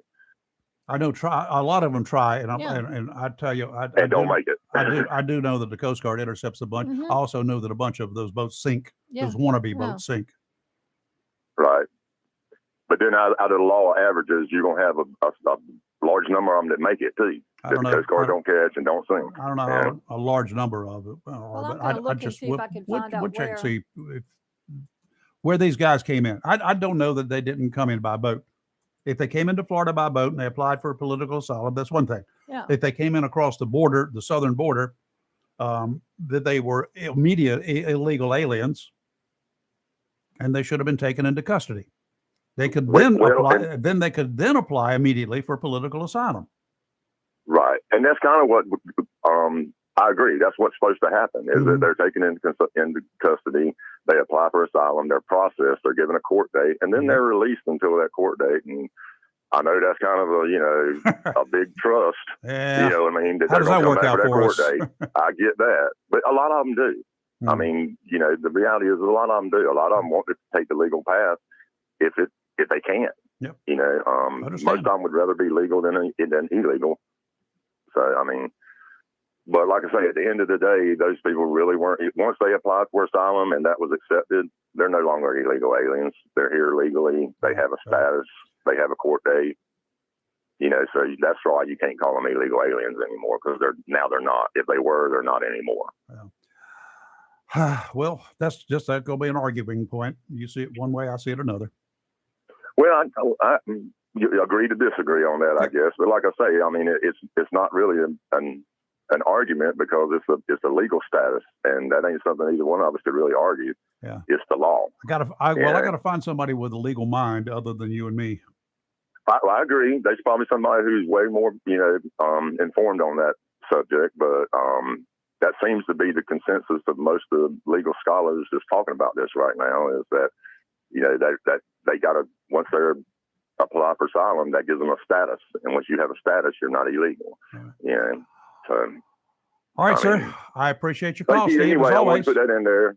I know a lot of them try, and Yeah. and I tell you, I don't make it. I do know that the Coast Guard intercepts a bunch. Mhm. I also know that a bunch of those boats sink. Yeah. Those wannabe Yeah. boats sink. Right. But then out of the law averages, you're going to have a large number of them that make it too. I That don't the know. Coast Guard don't catch and don't sink. I don't know Yeah. how a large number of it are, Well, I'm but gonna I look and just see if I can find out we'll check where. see where these guys came in. I don't know that they didn't come in by boat. If they came into Florida by boat and they applied for political asylum, that's one thing. Yeah. If they came in across the border, the southern border, that they were immediate illegal aliens, and they should have been taken into custody. They could then apply. Then they could then apply immediately for political asylum. Right. And that's kind of what I agree. That's what's supposed to happen is that they're taken into custody. They apply for asylum. They're processed. They're given a court date, and then they're released until that court date. And I know that's kind of a big trust. Yeah. You know what I mean? How does that work out for us? Date. I get that, but a lot of them do. I mean, the reality is a lot of them do. A lot of them want to take the legal path if they can't. Yep. Most of them would rather be legal than illegal. So I mean, but like I say, at the end of the day, those people really weren't. Once they applied for asylum and that was accepted, they're no longer illegal aliens. They're here legally. They have a status. They have a court date. So that's why you can't call them illegal aliens anymore because they're not. If they were, they're not anymore. Well, that's going to be an arguing point. You see it one way, I see it another. Well, you agree to disagree on that, I guess. But like I say, I mean, it's not really an argument because it's a legal status, and that ain't something either one of us could really argue. Yeah, it's the law. I got to find somebody with a legal mind other than you and me. I agree. There's probably somebody who's way more, informed on that subject, but that seems to be the consensus of most of the legal scholars just talking about this right now is that, that they got to, once they're apply for asylum, that gives them a status. And once you have a status, you're not illegal. Yeah. So, all right, sir. I appreciate your call, Steve. Anyway, as I always. want to put that in there.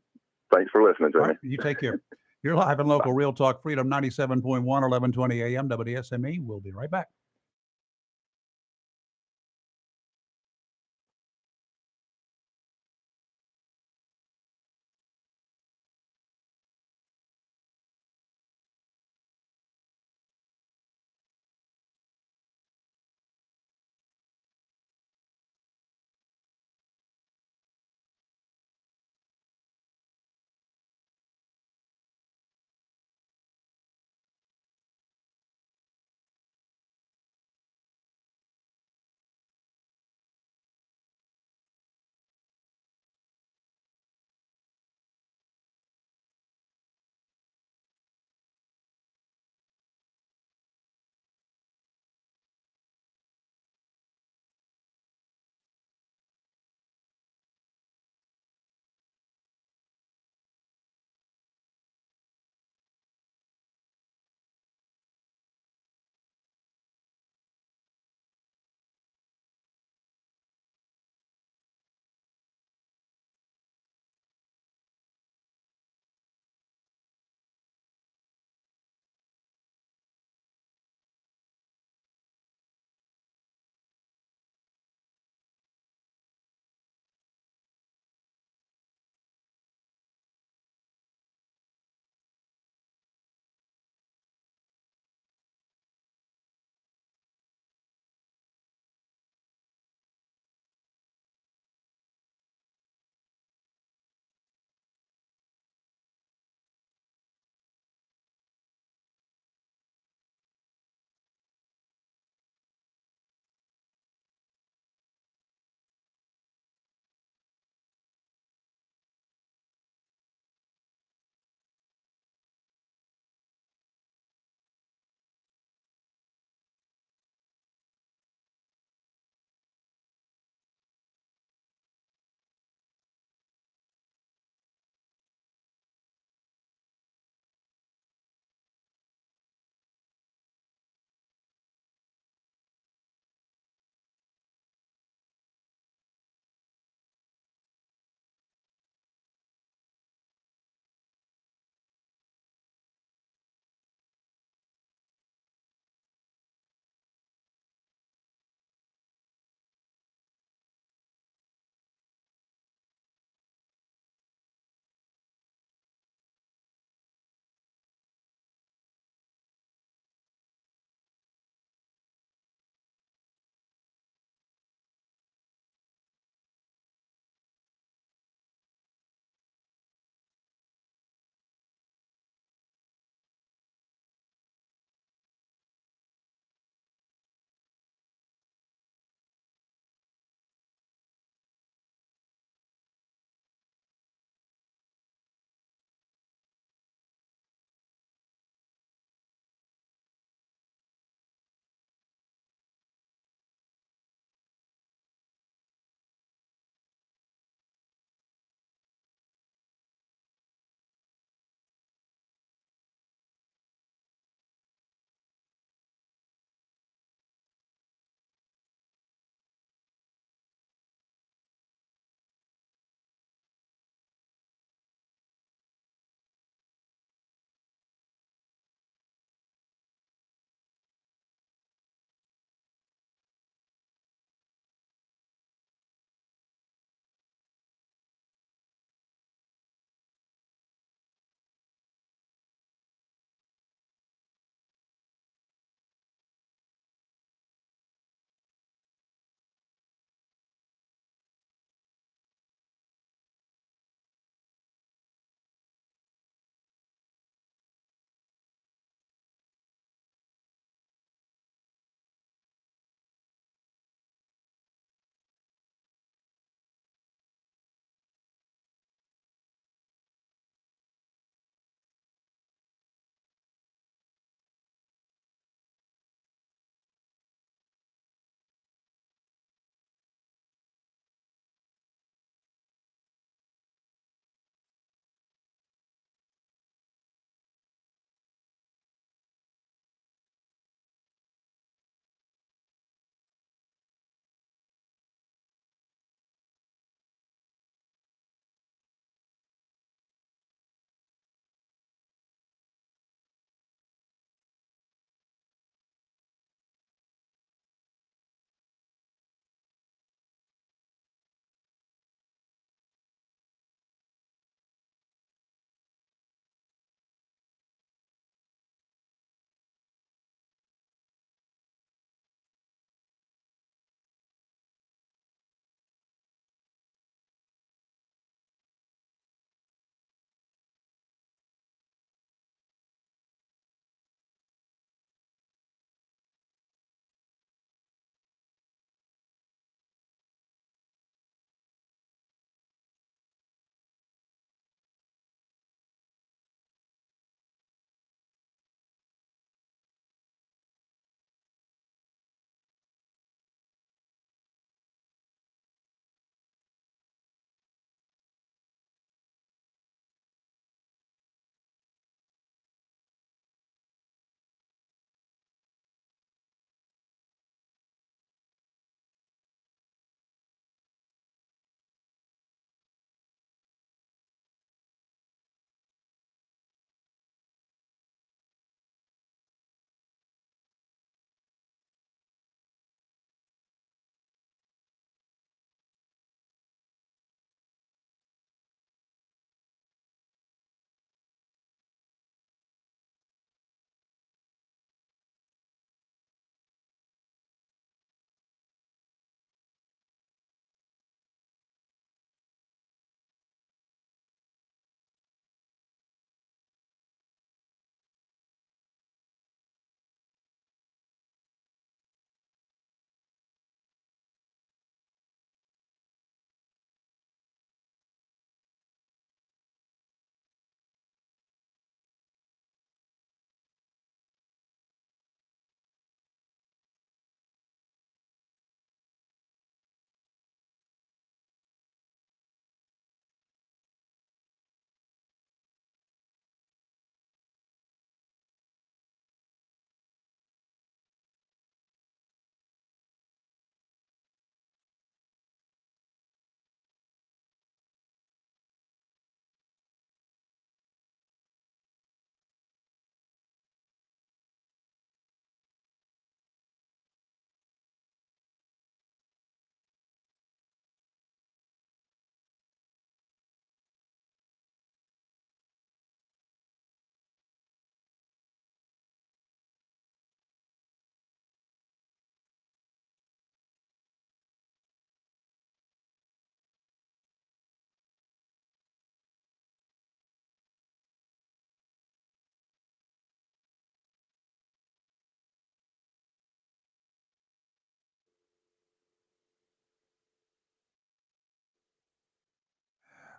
Thanks for listening to me. Right, you take care. You're live and local, Real Talk Freedom 97.1, 1120 AM, WSME. We'll be right back.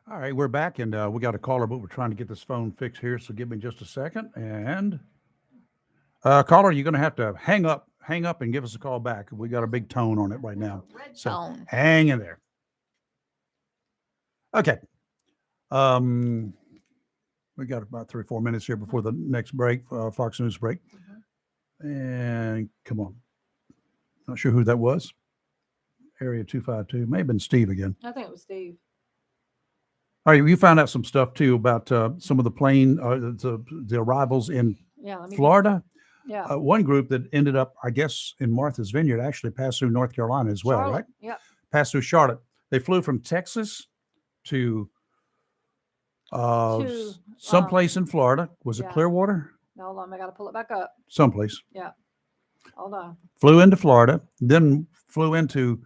All right, we're back, and we got a caller, but we're trying to get this phone fixed here. So give me just a second. And caller, you're going to have to hang up, and give us a call back. We got a big tone on it right now. Red So tone. hang in there. Okay. We got about 3 or 4 minutes here before the next break, Fox News break. And come on. Not sure who that was. Area 252. May have been Steve again. I think it was Steve. All right, you found out some stuff too about some of the plane, the arrivals in Yeah. Florida. Yeah. One group that ended up, I guess, in Martha's Vineyard actually passed through North Carolina as well, Charlotte. right? Yep. Passed through Charlotte. They flew from Texas to To, someplace in Florida. Was it yeah. Clearwater? No, hold on. I got to pull it back up. Someplace. Yeah. Hold on. Flew into Florida, then flew into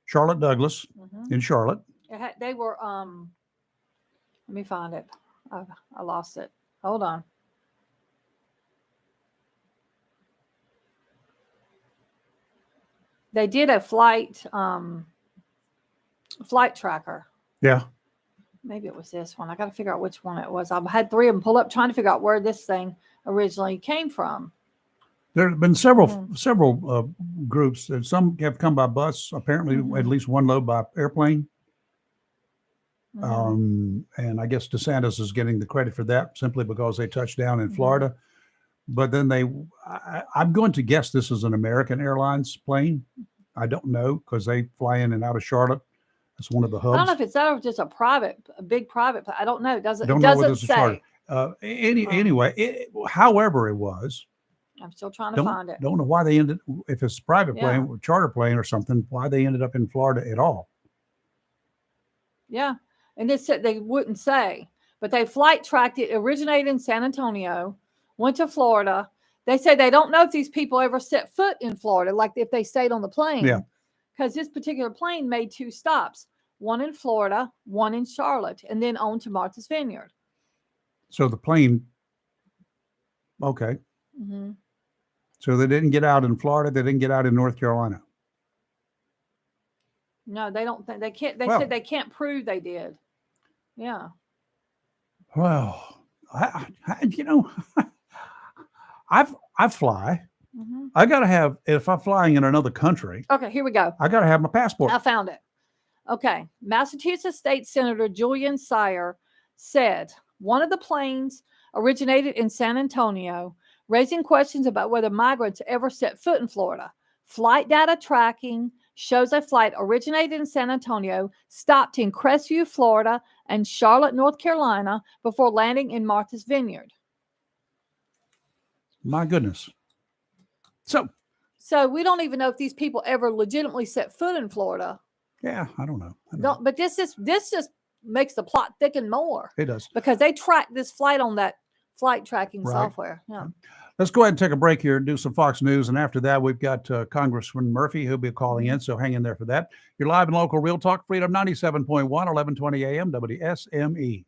Charlotte Douglas in Charlotte. They were, let me find it. I lost it. Hold on. They did a flight tracker. Yeah. Maybe it was this one. I got to figure out which one it was. I've had 3 of them pull up trying to figure out where this thing originally came from. There have been several groups. Some have come by bus. Apparently, at least one load by airplane. And I guess DeSantis is getting the credit for that simply because they touched down in Florida. But then I'm going to guess this is an American Airlines plane. I don't know because they fly in and out of Charlotte. It's one of the hubs. I don't know if it's that or just a big private. I don't know. It doesn't say. say. Anyway, however it was, I'm still trying to find it. Don't know why they ended. If it's a private plane, charter plane or something, why they ended up in Florida at all? Yeah, and it said they wouldn't say, but they flight tracked it. Originated in San Antonio, went to Florida. They say they don't know if these people ever set foot in Florida, like if they stayed on the plane. Yeah. Because this particular plane made 2 stops, one in Florida, one in Charlotte, and then on to Martha's Vineyard. So the plane, okay. Mm-hmm. So they didn't get out in Florida. They didn't get out in North Carolina. No, they don't think they can't. They said they can't prove they did. Yeah. Well, I fly. Mm-hmm. I got to have, if I'm flying in another country. Okay, here we go. I got to have my passport. I found it. Okay. Massachusetts State Senator Julian Sire said one of the planes originated in San Antonio, raising questions about whether migrants ever set foot in Florida. Flight data tracking shows a flight originated in San Antonio, stopped in Crestview, Florida, and Charlotte, North Carolina, before landing in Martha's Vineyard. My goodness. So we don't even know if these people ever legitimately set foot in Florida. Yeah, I don't know. But this just makes the plot thicken more. It does. Because they tracked this flight on that flight tracking Right. software. Yeah. Let's go ahead and take a break here and do some Fox News. And after that, we've got Congressman Murphy. He'll be calling in, so hang in there for that. You're live and local Real Talk Freedom 97.1, 1120 AM, WSME.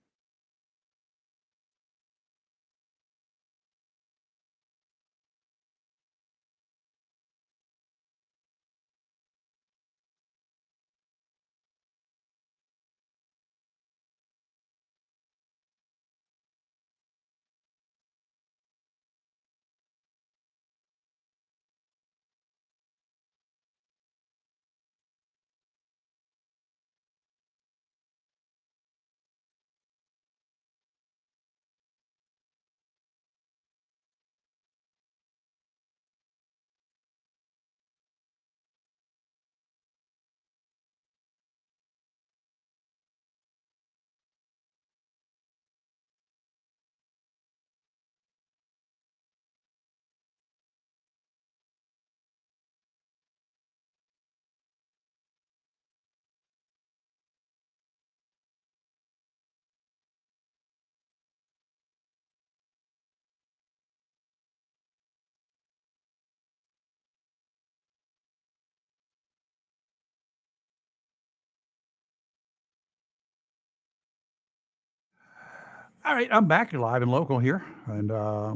All right, I'm back live and local here, and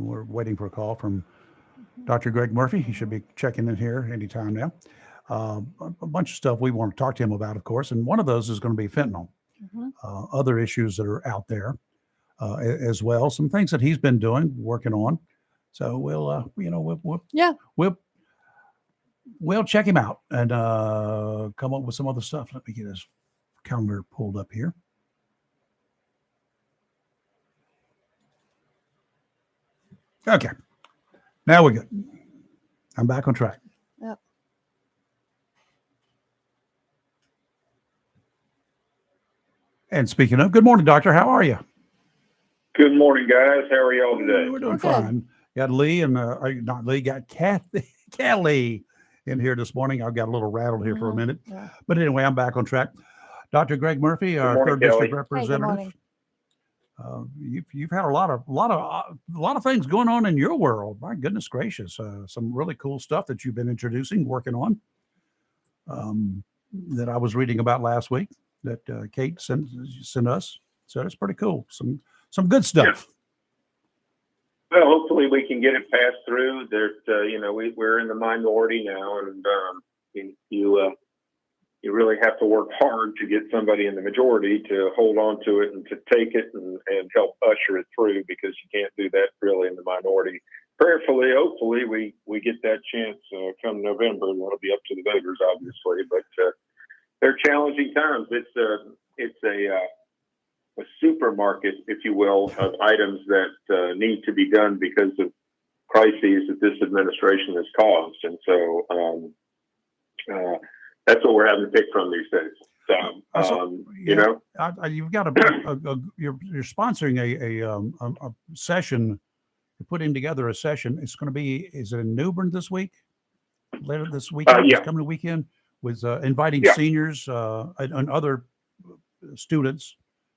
we're waiting for a call from Dr. Greg Murphy. He should be checking in here anytime now. A bunch of stuff we want to talk to him about, of course, and one of those is going to be fentanyl. Mhm. other issues that are out there as well. Some things that he's been doing, working on. So we'll, Yeah. we'll check him out and come up with some other stuff. Let me get his calendar pulled up here. Okay. Now we're good. I'm back on track. Yep. And speaking of, good morning, Doctor. How are you? Good morning, guys. How are y'all today? We're doing We're good. fine. Got Lee and not Lee, got Kelly in here this morning. I got a little rattled here for a Mhm. minute. Yeah. But anyway, I'm back on track. Dr. Greg Murphy, our morning, third district Kelly. representative. morning. You've had a lot of things going on in your world. My goodness gracious, some really cool stuff that you've been introducing, working on. That I was reading about last week that Kate sent us. So it's pretty cool. Some good stuff. Well, hopefully we can get it passed through. There's, we're in the minority now, and you really have to work hard to get somebody in the majority to hold on to it and to take it and help usher it through, because you can't do that really in the minority. Prayerfully, hopefully we get that chance come November. That'll be up to the voters, obviously, but they're challenging times. It's a supermarket, if you will, of items that need to be done because of crises that this administration has caused. And so that's what we're having to pick from these days. So, you've got you're sponsoring a session. You're putting together a session. It's going to be, is it in New Bern this week? Later this weekend? Yeah. This coming weekend? With inviting seniors and other students,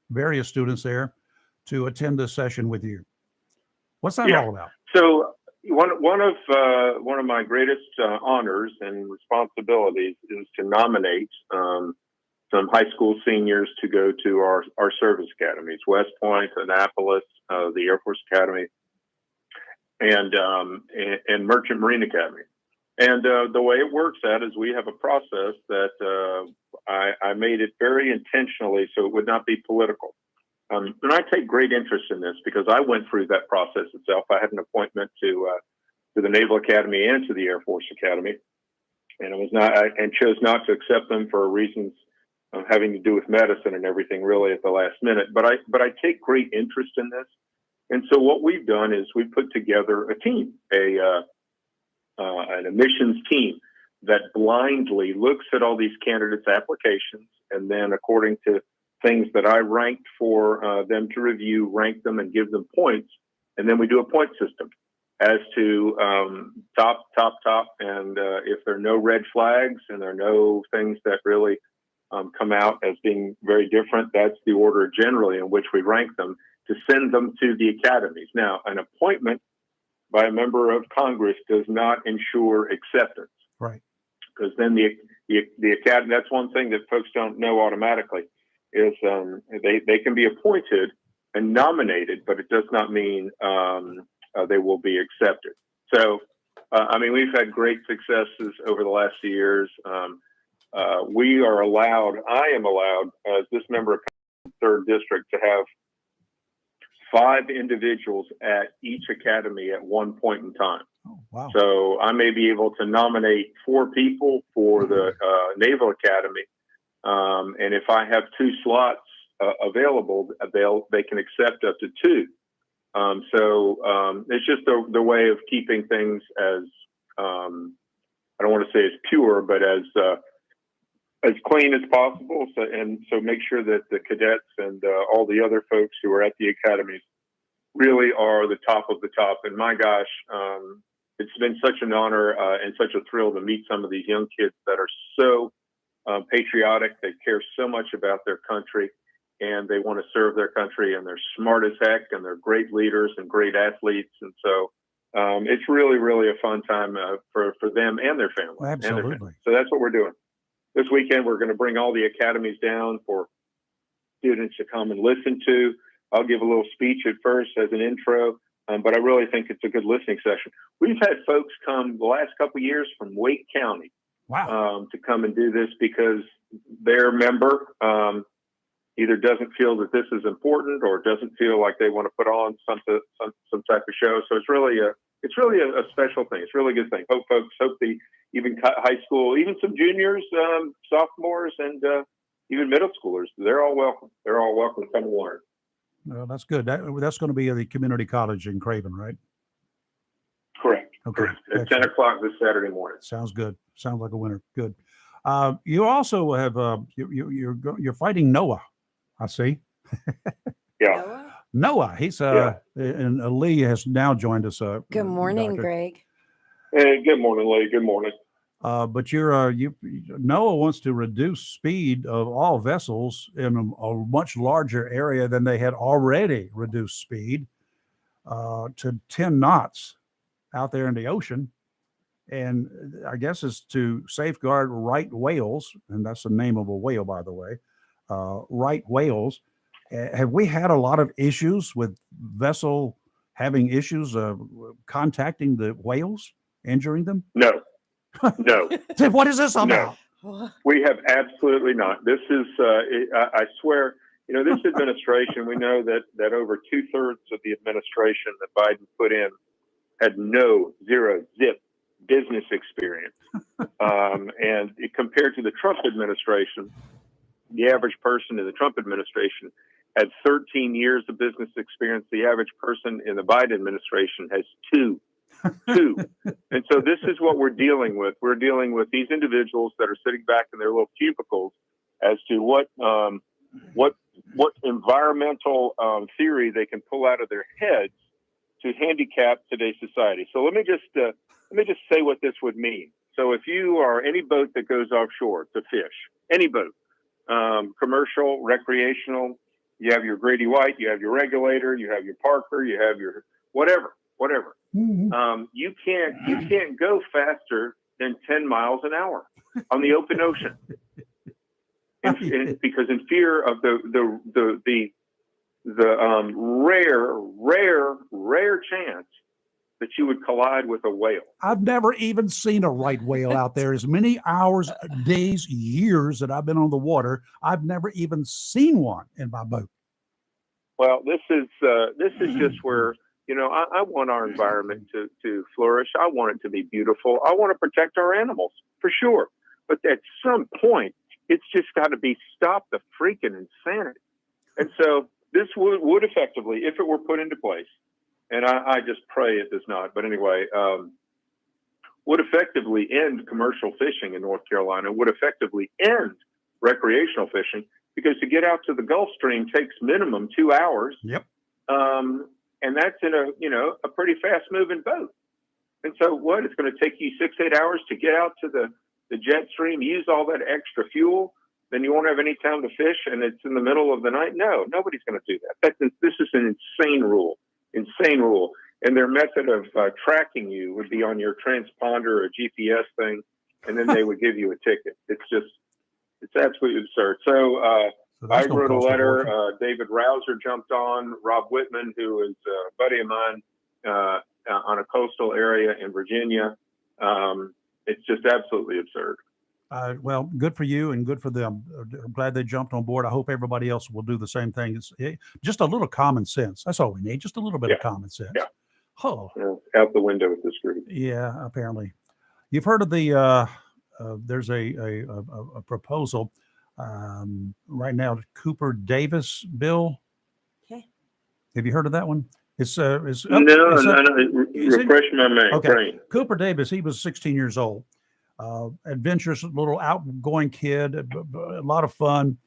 various students there, to attend this session with you. What's that all about? So one of my greatest honors and responsibilities is to nominate some high school seniors to go to our service academies: West Point, Annapolis, the Air Force Academy, and Merchant Marine Academy. And the way it works out is we have a process that I made it very intentionally so it would not be political. And I take great interest in this because I went through that process itself. I had an appointment to the Naval Academy and to the Air Force Academy, and I chose not to accept them for reasons having to do with medicine and everything, really, at the last minute. But I take great interest in this, and so what we've done is we put together a team, an admissions team that blindly looks at all these candidates' applications, and then according to things that I ranked for them to review, rank them and give them points. And then we do a point system as to top, and if there are no red flags and there are no things that really come out as being very different, that's the order generally in which we rank them to send them to the academies. Now, an appointment by a member of Congress does not ensure acceptance. Right. Because then the academy, that's one thing that folks don't know automatically, is they can be appointed and nominated, but it does not mean they will be accepted. So, we've had great successes over the last few years. I am allowed, as this member of third district, to have 5 individuals at each academy at one point in time. Oh, wow. So I may be able to nominate 4 people for the Naval Academy. And if I have 2 slots available, they can accept up to 2. So it's just the way of keeping things as, I don't want to say as pure, but as clean as possible. So make sure that the cadets and all the other folks who are at the academies really are the top of the top. And my gosh, it's been such an honor and such a thrill to meet some of these young kids that are so patriotic. They care so much about their country, and they want to serve their country, and they're smart as heck, and they're great leaders and great athletes. And so it's really, really a fun time for them and their families. Well, absolutely. So that's what we're doing. This weekend, we're going to bring all the academies down for students to come and listen to. I'll give a little speech at first as an intro, but I really think it's a good listening session. We've had folks come the last couple of years from Wake County. Wow. To come and do this because their member either doesn't feel that this is important or doesn't feel like they want to put on some type of show. So it's really a special thing. It's a really good thing. Hope the even high school, even some juniors, sophomores, and even middle schoolers, they're all welcome. They're all welcome to come and learn. Well, that's good. That's going to be at the community college in Craven, right? Correct. Okay. Correct. At Excellent. 10 o'clock this Saturday morning. Sounds good. Sounds like a winner. Good. You also have you're fighting Noah. I see. Yeah. Noah. He's and Lee has now joined us. Good morning, Doctor. Greg. Hey, good morning, Lee. Good morning. But Noah wants to reduce speed of all vessels in a much larger area than they had already reduced speed to 10 knots out there in the ocean. And I guess it's to safeguard right whales, and that's the name of a whale, by the way, right whales. Have we had a lot of issues with vessel having issues contacting the whales, injuring them? No. No. What is this about? No. We have absolutely not. This is, I swear, this administration, we know that over 2/3 of the administration that Biden put in had zero, zip business experience. And compared to the Trump administration, the average person in the Trump administration had 13 years of business experience. The average person in the Biden administration has 2. And so this is what we're dealing with. We're dealing with these individuals that are sitting back in their little cubicles as to what environmental theory they can pull out of their heads to handicap today's society. So let me just say what this would mean. So if you are any boat that goes offshore to fish, any boat, commercial, recreational, you have your Grady White, you have your regulator, you have your Parker, you have your whatever. Mm-hmm. You can't go faster than 10 miles an hour on the open ocean, because in fear of the rare chance that you would collide with a whale. I've never even seen a right whale out there. As many hours, days, years that I've been on the water, I've never even seen one in my boat. Well, this is just where, I want our environment to flourish. I want it to be beautiful. I want to protect our animals for sure. But at some point, it's just got to be stop the freaking insanity. And so this would effectively, if it were put into place, and I just pray it does not, but anyway, would effectively end commercial fishing in North Carolina, would effectively end recreational fishing, because to get out to the Gulf Stream takes minimum 2 hours. Yep. And that's in a pretty fast moving boat. And so it's going to take you 6-8 hours to get out to the jet stream, use all that extra fuel, then you won't have any time to fish, and it's in the middle of the night. No, nobody's going to do that. This is an insane rule. And their method of tracking you would be on your transponder or a GPS thing, and then they would give you a ticket. It's absolutely absurd. So I wrote a letter. David Rouser jumped on. Rob Whitman, who is a buddy of mine on a coastal area in Virginia. It's just absolutely absurd. Well, good for you and good for them. I'm glad they jumped on board. I hope everybody else will do the same thing. It's just a little common sense. That's all we need. Just a little bit of common sense. Yeah. Oh. Out the window with this group. Yeah, apparently. You've heard of the there's a proposal right now, the Cooper Davis bill. Okay. Have you heard of that one? No. Refresh my brain. Cooper Davis, he was 16 years old. Adventurous little outgoing kid, a lot of fun.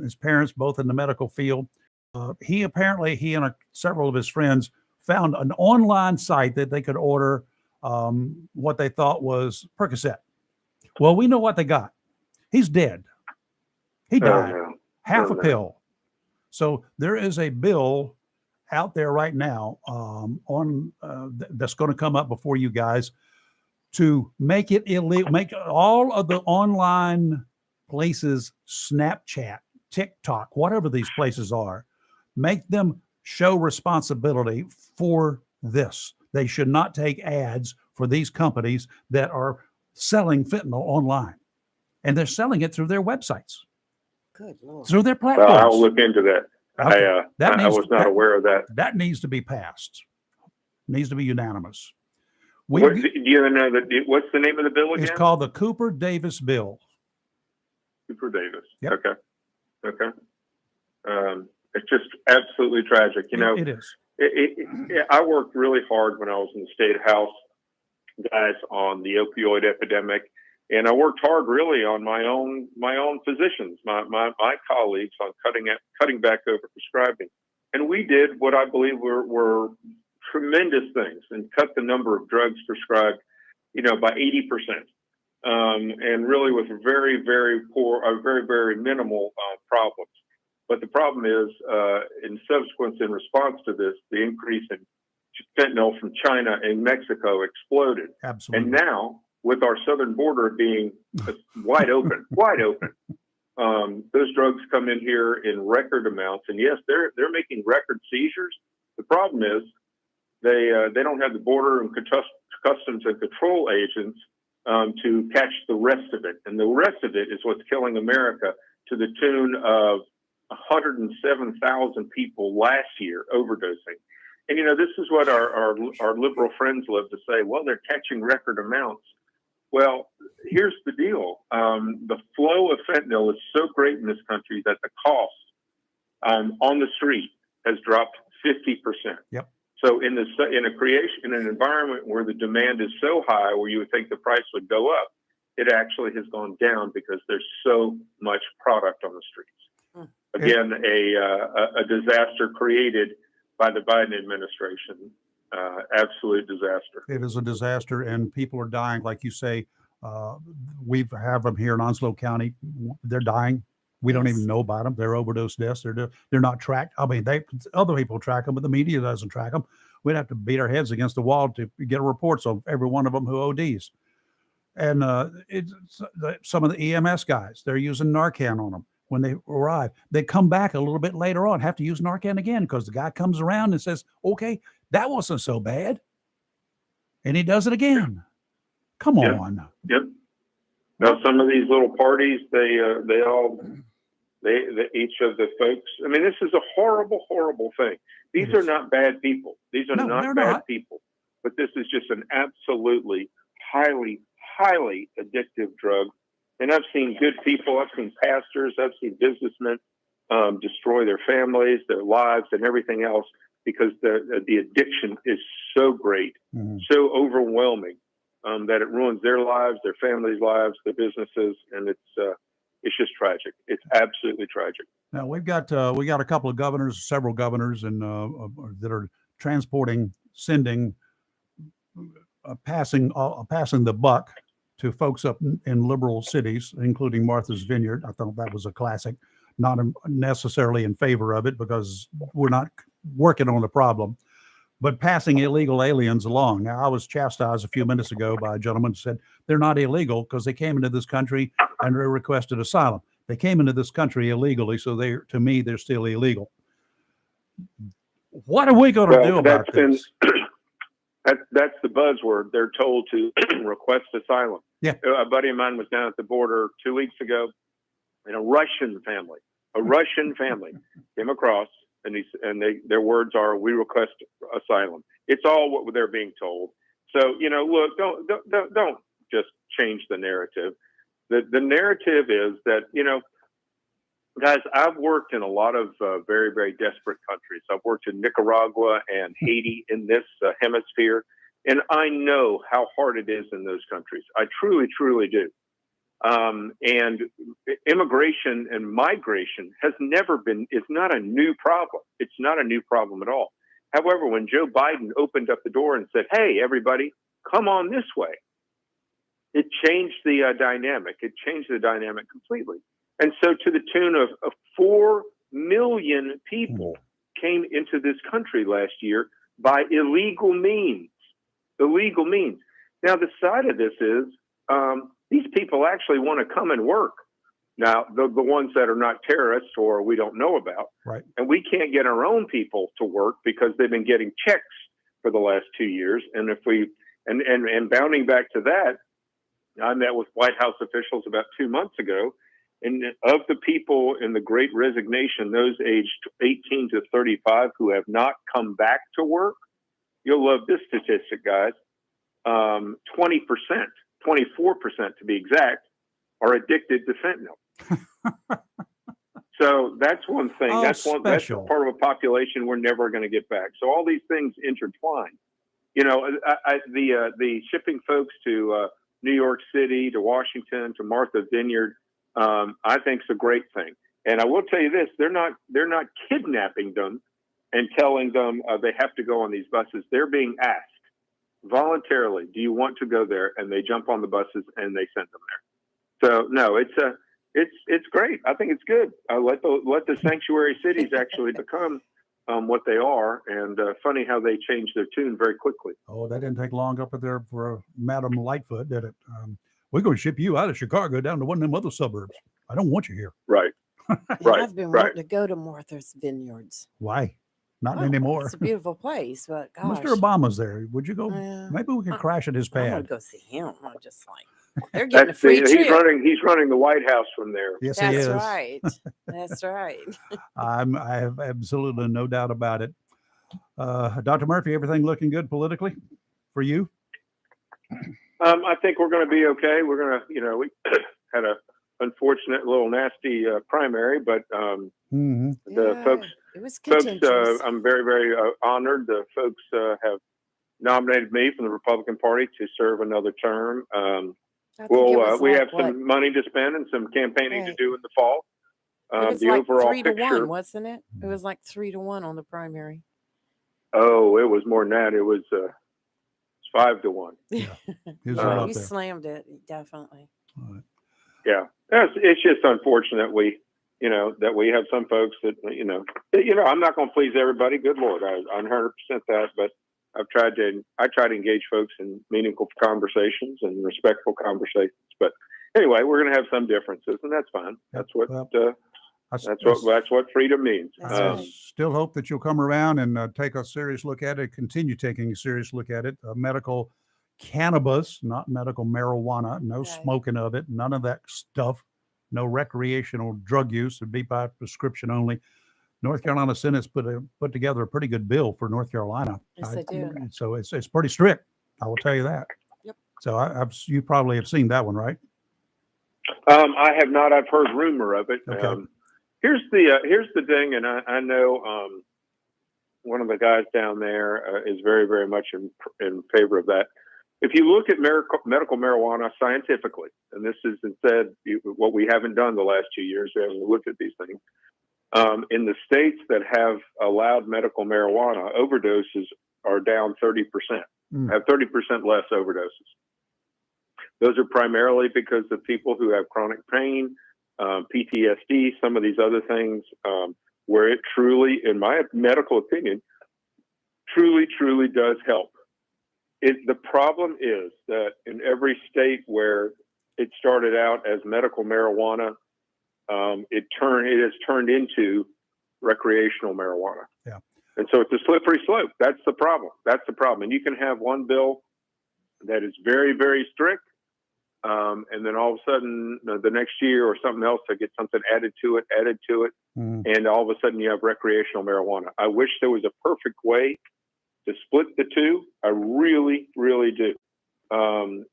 His parents both in the medical field. He and several of his friends found an online site that they could order what they thought was Percocet. Well, we know what they got. He's dead. He died. Half a pill. So there is a bill out there right now that's going to come up before you guys to make it illegal, make all of the online places, Snapchat, TikTok, whatever these places are, make them show responsibility for this. They should not take ads for these companies that are selling fentanyl online. And they're selling it through their websites. Good Lord. through their I'll platforms. look into that. Okay. That I needs- was not aware of that. That needs to be passed. Needs to be unanimous. Do you know what's the name of the bill again? It's called the Cooper Davis Bill. Cooper Davis. Yep. Okay. It's just absolutely tragic. You know, It is. I worked really hard when I was in the state house, guys, on the opioid epidemic, and I worked hard really on my own physicians, my colleagues, on cutting back over prescribing, and we did what I believe were tremendous things and cut the number of drugs prescribed, by 80%, and really with very, very poor, very, very minimal problems. But the problem is, in response to this, the increase in fentanyl from China and Mexico exploded. Absolutely. And now, with our southern border being wide open, those drugs come in here in record amounts. And yes, they're making record seizures. The problem is they don't have the border and customs and control agents to catch the rest of it. And the rest of it is what's killing America, to the tune of 107,000 people last year overdosing. And, this is what our liberal friends love to say. Well, they're catching record amounts. Well, here's the deal. The flow of fentanyl is so great in this country that the cost on the street has dropped 50%. Yep. So in an environment where the demand is so high, where you would think the price would go up, it actually has gone down because there's so much product on the streets. Again, a disaster created by the Biden administration. Absolute disaster. It is a disaster, and people are dying. Like you say, we have them here in Onslow County. They're dying. We don't even know about them. They're overdose deaths. They're not tracked. I mean, other people track them, but the media doesn't track them. We'd have to beat our heads against the wall to get reports on every one of them who ODs. And some of the EMS guys, they're using Narcan on them. When they arrive, they come back a little bit later on, have to use Narcan again because the guy comes around and says, okay, that wasn't so bad. And he does it again. Come on. Yep. Now, some of these little parties, each of the folks, I mean, this is a horrible, horrible thing. These are not bad people. These are not bad people. But this is just an absolutely highly, highly addictive drug. And I've seen good people, I've seen pastors, I've seen businessmen destroy their families, their lives, and everything else because the addiction is so great, so overwhelming that it ruins their lives, their families' lives, their businesses, and it's just tragic. It's absolutely tragic. Now we got a couple of governors, several governors, and that are sending, passing the buck to folks up in liberal cities, including Martha's Vineyard. I thought that was a classic. Not necessarily in favor of it because we're not working on the problem, but passing illegal aliens along. Now, I was chastised a few minutes ago by a gentleman who said they're not illegal because they came into this country and they requested asylum. They came into this country illegally, so to me, they're still illegal. What are we going to do about this? That's the buzzword. They're told to request asylum. Yeah. A buddy of mine was down at the border 2 weeks ago, and a Russian family came across, and their words are, "We request asylum." It's all what they're being told. So look, don't just change the narrative. The narrative is that guys, I've worked in a lot of very, very desperate countries. I've worked in Nicaragua and Haiti in this hemisphere, and I know how hard it is in those countries. I truly, truly do. And immigration and migration is not a new problem. It's not a new problem at all. However, when Joe Biden opened up the door and said, "Hey, everybody, come on this way," it changed the dynamic. It changed the dynamic completely. And so to the tune of 4 million people came into this country last year by illegal means. Illegal means. Now, the side of this is these people actually want to come and work. Now, the ones that are not terrorists or we don't know about. Right. And we can't get our own people to work because they've been getting checks for the last 2 years. And and bounding back to that, I met with White House officials about 2 months ago, And of the people in the Great Resignation, those aged 18 to 35 who have not come back to work, you'll love this statistic, guys. 20%, 24% to be exact, are addicted to fentanyl. So that's one thing. Oh, That's special. part of a population we're never going to get back. So all these things intertwine. You know, the shipping folks to New York City, to Washington, to Martha's Vineyard, I think is a great thing. And I will tell you this: they're not kidnapping them and telling them they have to go on these buses. They're being asked voluntarily, "Do you want to go there?" And they jump on the buses and they send them there. So no, it's great. I think it's good. Let the sanctuary cities actually become what they are. And funny how they changed their tune very quickly. Oh, that didn't take long up there for Madam Lightfoot, did it? We're going to ship you out of Chicago down to one of them other suburbs. I don't want you here. Right. Yeah, Right, I've been right. wanting to go to Martha's Vineyards. Why? Not Oh, anymore. It's a beautiful place, but gosh, Mr. Obama's there. Would you go? Yeah. Maybe we could crash at his I want pad. to go see him. I'm just like, they're getting a That's free he's trip. running the White House from there. Yes, he That's is. right. That's right. I have absolutely no doubt about it. Dr. Murphy, everything looking good politically for you? I think we're going to be okay. We're going to, we had a unfortunate little nasty primary, but Mm-hmm. the Yeah, folks, it was contentious. I'm very, very honored. The folks have nominated me from the Republican Party to serve another term. I think it was We like, have some money to spend and some campaigning to Right. do in the fall. It was The like overall 3-1, picture. wasn't it? It was like 3-1 on the primary. Oh, it was more than that. It was 5-1. He was Uh, right you up there. slammed it, definitely. All right. Yeah, it's just unfortunate that we have some folks that I'm not going to please everybody. Good Lord, I 100% that, but I try to engage folks in meaningful conversations and respectful conversations. But anyway, we're going to have some differences, and that's fine. That's what that's what freedom means. That's I right. still hope that you'll come around and take a serious look at it, continue taking a serious look at it. Medical cannabis, not medical marijuana, no Right. smoking of it, none of that stuff, no recreational drug use. It'd be by prescription only. North Carolina Senate's put together a pretty good bill for North Carolina. Yes, they do. So it's pretty strict. I will tell you that. Yep. So you probably have seen that one, right? I have not. I've heard rumor of it. Okay. Here's the thing, and I know one of the guys down there is very, very much in favor of that. If you look at medical marijuana scientifically, and this is instead what we haven't done the last 2 years, we haven't looked at these things. In the states that have allowed medical marijuana, overdoses are down 30%, have 30% less overdoses. Those are primarily because of people who have chronic pain, PTSD, some of these other things, where it truly, in my medical opinion, truly does help. The problem is that in every state where it started out as medical marijuana, it has turned into recreational marijuana. Yeah. And so it's a slippery slope. That's the problem. And you can have one bill that is very, very strict, and then all of a sudden the next year or something else, they get something added to it, and all of a sudden you have recreational marijuana. I wish there was a perfect way to split the two. I really, really do.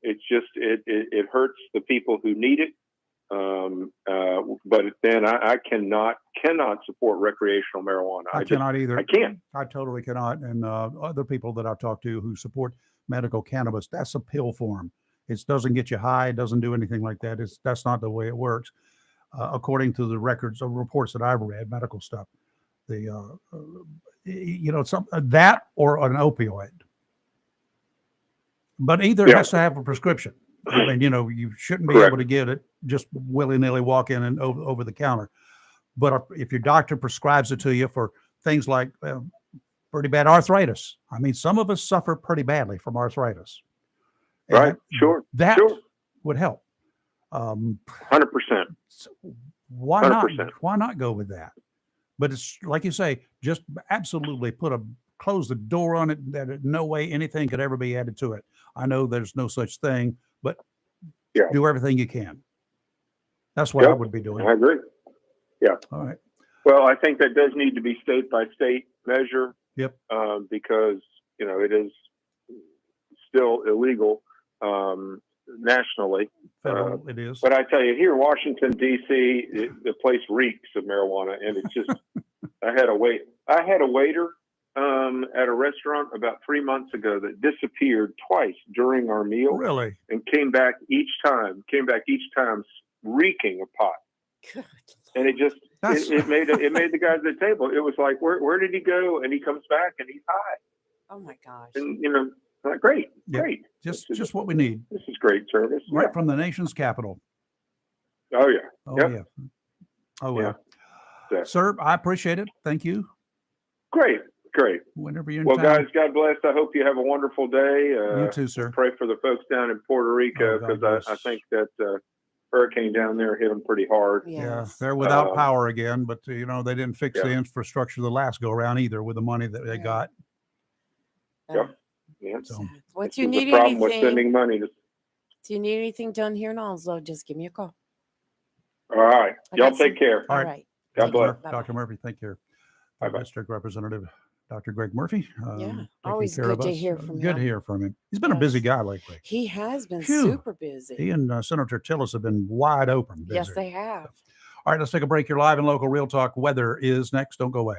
It's just it hurts the people who need it. But then I cannot support recreational marijuana. I cannot either. I can't. I totally cannot. And other people that I've talked to who support medical cannabis, that's a pill form. It doesn't get you high. It doesn't do anything like that. That's not the way it works. According to the records or reports that I've read, medical stuff, that or an opioid. But either has to have a prescription. I mean, you shouldn't be able to get it just willy-nilly walk in and over the counter. But if your doctor prescribes it to you for things like pretty bad arthritis, I mean, some of us suffer pretty badly from arthritis. Right. Sure. That would help. 100%. Why 100%. not? Why not go with that? But it's like you say, just absolutely close the door on it. That no way anything could ever be added to it. I know there's no such thing, but do everything you can. That's what I Yep. would be doing. I agree. All right. Well, I think that does need to be state by state measure. Yep. Because it is still illegal nationally. Federal, it is. But I tell you, here in Washington D.C., the place reeks of marijuana, and it's just. I had a waiter at a restaurant about 3 months ago that disappeared twice during our meal, Really? and came back each time reeking of pot. Good. And it just it made the guys at the table. It was like, where did he go? And he comes back and he's high. Oh my gosh. And like, great. Just what we need. This is great service. Right from the nation's capital. Oh yeah. Oh Yep. yeah. Oh well. Yeah. Sir, I appreciate it. Thank you. Great. Whenever you're in Well, town. guys, God bless. I hope you have a wonderful day. You too, sir. Pray for the folks down in Puerto Rico, Oh, God because I bless. think that hurricane down there hit them pretty hard. Yeah, Yes. they're without power again, but they didn't fix the Yeah. infrastructure the last go around either with the money that they Right. got. Yep. Yeah. So What This you is need the problem with anything? sending money. Do you need anything done here in Onslow? Just give me a call. All right. I Y'all got take some- care. All All right. right. God bless. Bye-bye. Dr. Murphy, thank you. Bye-bye. District Representative Dr. Greg Murphy. Yeah, taking always care good of to us. hear from Good to you. hear from him. He's been a busy Yes. guy lately. He has been Phew. super busy. He and Senator Tillis have been wide open. Yes, busy. they have. All right, let's take a break. Your live and local Real Talk weather is next. Don't go away.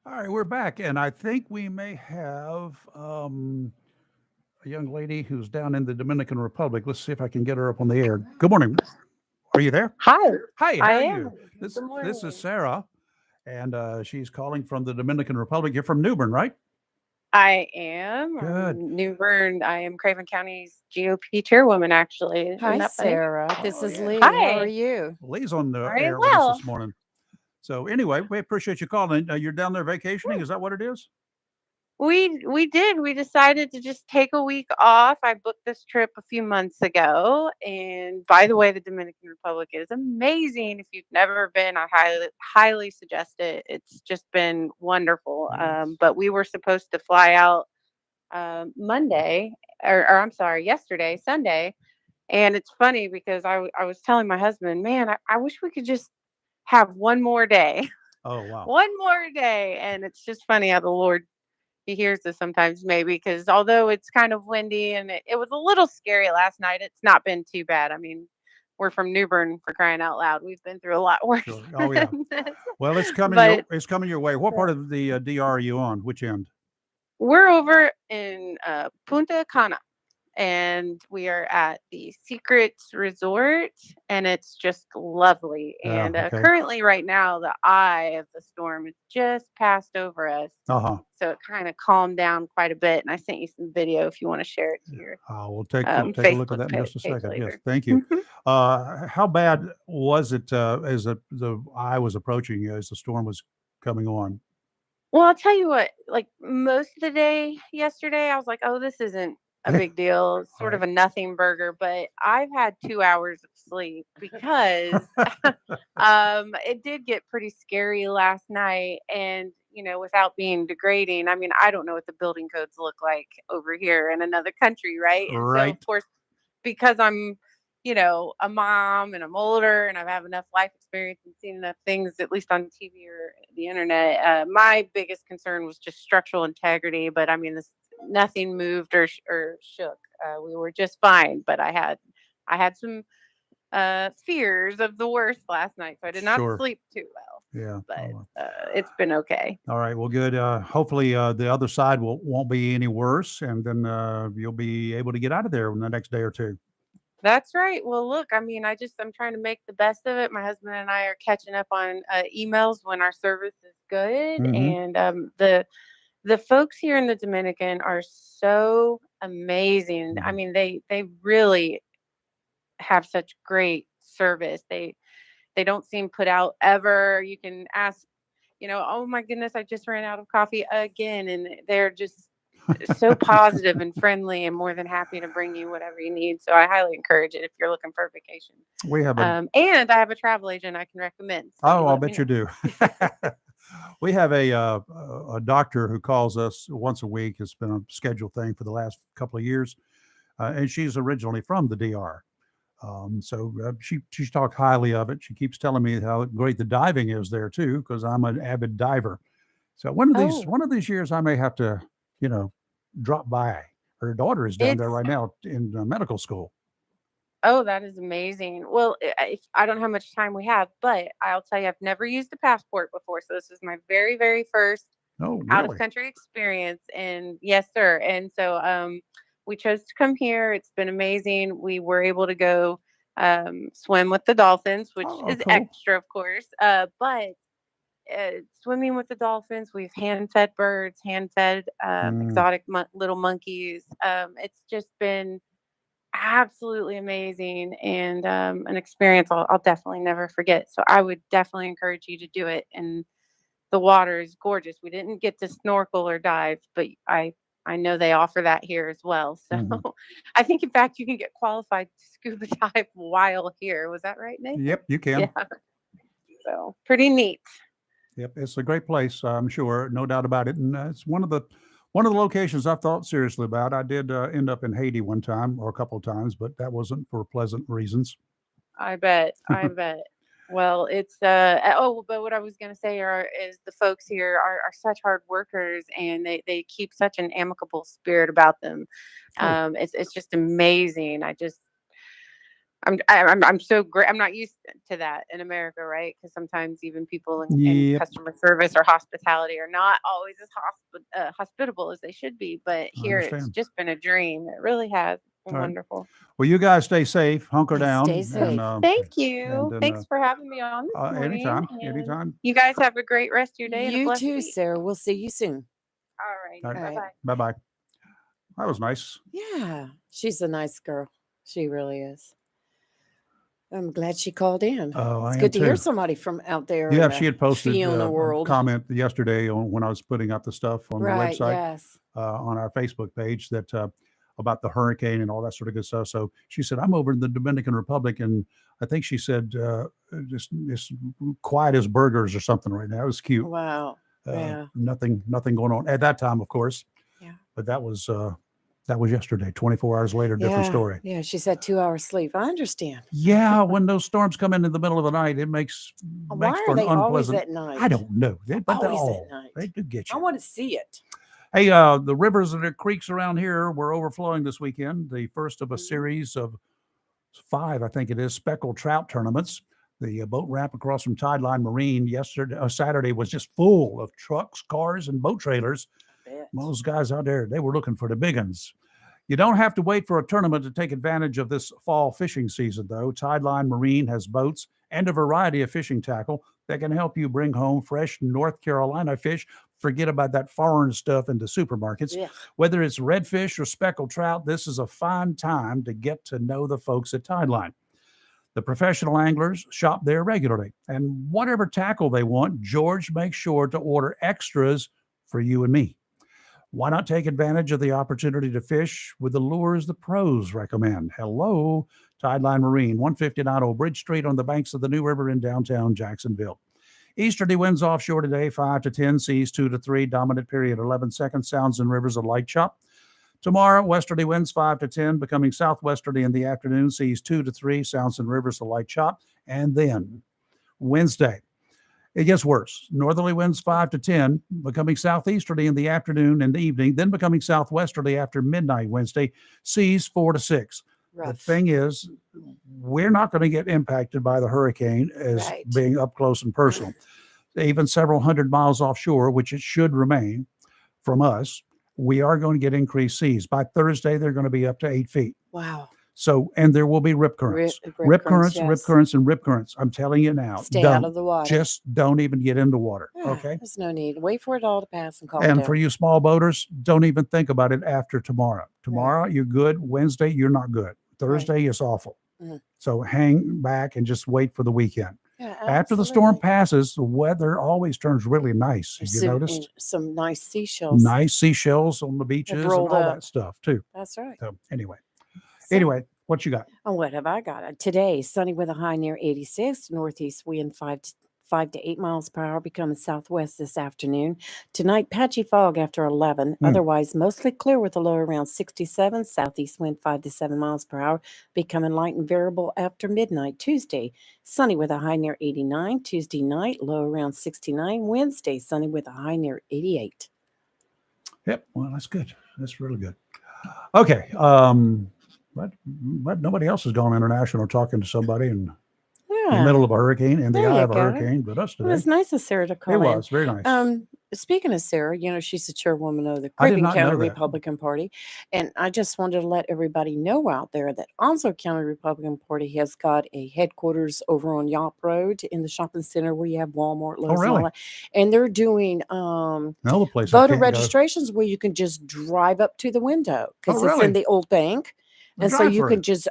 All right, we're back, and I think we may have a young lady who's down in the Dominican Republic. Let's see if I can get her up on the air. Good morning. Are you there? Hi, Hi, how I are am. you? This Good this is morning. Sarah, and she's calling from the Dominican Republic. You're from New Bern, right? I am. Good. I'm New Bern. I am Craven County's GOP chairwoman, actually. Isn't Hi, that funny? Sarah. This Oh is yeah. Lee. How are Hi. you? Lee's on the All right. air with us Well, this morning. So anyway, we appreciate you calling. You're down there vacationing. Is that what it is? we did. We decided to just take a week off. I booked this trip a few months ago, and by the way, the Dominican Republic is amazing. If you've never been, I highly suggest it. It's just been wonderful. Yes. But we were supposed to fly out Monday, or I'm sorry, yesterday, Sunday. And it's funny because I was telling my husband, man, I wish we could just have one more day, Oh wow. one more day. And it's just funny how the Lord, He hears us sometimes, maybe, because although it's kind of windy and it was a little scary last night, it's not been too bad. I mean, we're from New Bern, for crying out loud. We've been through a lot worse Sure. Oh yeah. than this. Well, it's coming your But it's coming your way. What part of the DR are you on? Which end? we're over in Punta Cana. And we are at the Secrets Resort, and it's just lovely. Yeah. And Okay. currently, right now, the eye of the storm has just passed over us, Uh huh. so it kind of calmed down quite a bit. And I sent you some video if you want to share it to your We'll take a look at Facebook that in just a page second. Yes, later. thank you. How bad was it as the eye was approaching you as the storm was coming on? Well, I'll tell you what, like most of the day yesterday, I was like, oh, this isn't a big deal. It's sort Right. of a nothing burger, but I've had 2 hours of sleep because it did get pretty scary last night. And, without being degrading, I mean, I don't know what the building codes look like over here in another country, right? And so, Right. of course, because I'm, a mom and I'm older and I have enough life experience and seen enough things, at least on TV or the internet. My biggest concern was just structural integrity, but I mean, nothing moved or shook. We were just fine, but I had some fears of the worst last night, so I did not Sure. sleep too well. Yeah. But Oh, it's been okay. all right. Well, good. Hopefully, the other side won't be any worse, and then you'll be able to get out of there in the next day or two. That's right. Well, look, I mean, I'm trying to make the best of it. My husband and I are catching up on emails when our service is good, Mm-hmm. and the folks here in the Dominican are so amazing. I Mhm. mean, they really have such great service. They don't seem put out ever. You can ask, oh my goodness, I just ran out of coffee again, and they're just so positive and friendly and more than happy to bring you whatever you need. So I highly encourage it if you're looking for a vacation. We have a And I have a travel agent I can recommend. So Oh, you I'll let me bet you know. do. We have a doctor who calls us once a week. It's been a scheduled thing for the last couple of years, and she's originally from the DR. So she's talked highly of it. She keeps telling me how great the diving is there too, because I'm an avid diver. So Oh, one of these years, I may have to, you know, drop by. Her daughter is down there it's right now in medical school. oh, that is amazing. Well, I don't know how much time we have, but I'll tell you, I've never used a passport before, so this is my very, very first Oh, out of really? country experience. And yes, sir. And so we chose to come here. It's been amazing. We were able to go swim with the dolphins, which Oh, is cool. extra, of course. But swimming with the dolphins, we've hand fed birds, hand fed Mm, exotic little monkeys. It's just been absolutely amazing and an experience I'll definitely never forget. So I would definitely encourage you to do it. And the water is gorgeous. We didn't get to snorkel or dive, but I know they offer that here as well. So mhm. I think in fact you can get qualified to scuba dive while here. Was that right, Nathan? Yep, you Yeah. can. So pretty neat. Yep, it's a great place, I'm sure, no doubt about it. And it's one of the locations I've thought seriously about. I did end up in Haiti one time or a couple of times, but that wasn't for pleasant reasons. I bet. I bet. Well, it's but what I was gonna say is the folks here are such hard workers and they keep such an amicable spirit about them. Oh, It's just amazing. I'm so great. I'm not used to that in America, right? Because sometimes even people in Yep. customer service or hospitality are not always as hospitable as they should be. But I here, it's understand. just been a dream. It really has. It's been All right. wonderful. Well, you guys stay safe, hunker Stay down, safe. Thank you. then, Thanks for having me on this morning. anytime, And anytime. you guys have a great rest of your day and a You blessed too, week. Sarah. We'll see you soon. All right. All right. Bye All bye. right. Bye bye. That was nice. Yeah, she's a nice girl. She really is. I'm glad she called in. Oh, I It's am good to hear too. somebody from out there Yeah, in she the had posted Fiona a world. comment yesterday when I was putting up the stuff on Right, the website yes. on our Facebook page that about the hurricane and all that sort of good stuff. So she said, I'm over in the Dominican Republic, and I think she said just quiet as burgers or something right now. It was cute. Wow. Yeah. Nothing going on at that time, of course. Yeah. But that was yesterday. 24 hours later, different story. Yeah, she said 2 hours sleep. I understand. Yeah, when those storms come in the middle of the night, it makes Why for are an they always unpleasant. at night? I don't know, but they're Always all at night. they do get I you. want to see it. Hey, the rivers and the creeks around here were overflowing this weekend. The first of a series of 5, I think it is, speckled trout tournaments. The boat ramp across from Tideline Marine Saturday was just full of trucks, cars, and boat trailers. Those guys out there, they were looking for the big ones. You don't have to wait for a tournament to take advantage of this fall fishing season, though. Tideline Marine has boats and a variety of fishing tackle that can help you bring home fresh North Carolina fish. Forget about that foreign stuff in the supermarkets. Yeah. Whether it's redfish or speckled trout, this is a fine time to get to know the folks at Tideline. The professional anglers shop there regularly, and whatever tackle they want, George makes sure to order extras for you and me. Why not take advantage of the opportunity to fish with the lures the pros recommend? Hello, Tideline Marine, 159 Old Bridge Street on the banks of the New River in downtown Jacksonville. Easterly winds offshore today, 5 to 10, seas 2 to 3, dominant period 11 seconds, sounds and rivers a light chop. Tomorrow, westerly winds 5 to 10, becoming southwesterly in the afternoon, seas 2 to 3, sounds and rivers a light chop. And then Wednesday, it gets worse. Northerly winds 5 to 10, becoming southeasterly in the afternoon and the evening, then becoming southwesterly after midnight Wednesday, seas 4 to 6. Rough. The thing is, we're not going to get impacted by the hurricane as Right. being up close and personal. Even several hundred miles offshore, which it should remain from us, we are going to get increased seas. By Thursday, they're going to be up to 8 feet. Wow. So, and there will be rip currents. Rip currents, yes. rip currents, and rip currents. I'm telling you now. Stay out of the water. Just don't even get in the water. Yeah, Okay. There's no need. Wait for it all to pass and calm And down. for you small boaters, don't even think about it after tomorrow. Tomorrow, you're good. Wednesday, you're not good. Thursday is awful. Mhm. So hang back and just wait for the weekend. Yeah, After the storm absolutely. passes, the weather always turns really nice. Have you Some- noticed? some nice seashells. Nice seashells on the beaches and all rolled up. that stuff too. That's right. So anyway, So- what you got? Oh, what have I got? Today, sunny with a high near 86, northeast wind 5 to 8 miles per hour, becoming southwest this afternoon. Tonight, patchy fog after 11. Otherwise, mostly clear with a low around 67, southeast wind 5 to 7 miles per hour, becoming light and variable after midnight. Tuesday, sunny with a high near 89. Tuesday night, low around 69. Wednesday, sunny with a high near 88. Yep. Well, that's good. That's really good. Okay. But nobody else has gone international talking to somebody in the middle of a hurricane, in the There eye you of a go. hurricane, but us It today. was nice of Sarah to call It in. was very nice. Speaking of Sarah, she's the chairwoman of the I did Craven not know County that. Republican Party. And I just wanted to let everybody know out there that Onslow County Republican Party has got a headquarters over on Yop Road in the shopping center where you have Walmart, Lowe's, and really? all that. And they're doing Another place I voter can't go. registrations where you can just drive up to the window because it's really? in the old bank. A And so you drive-through. can just,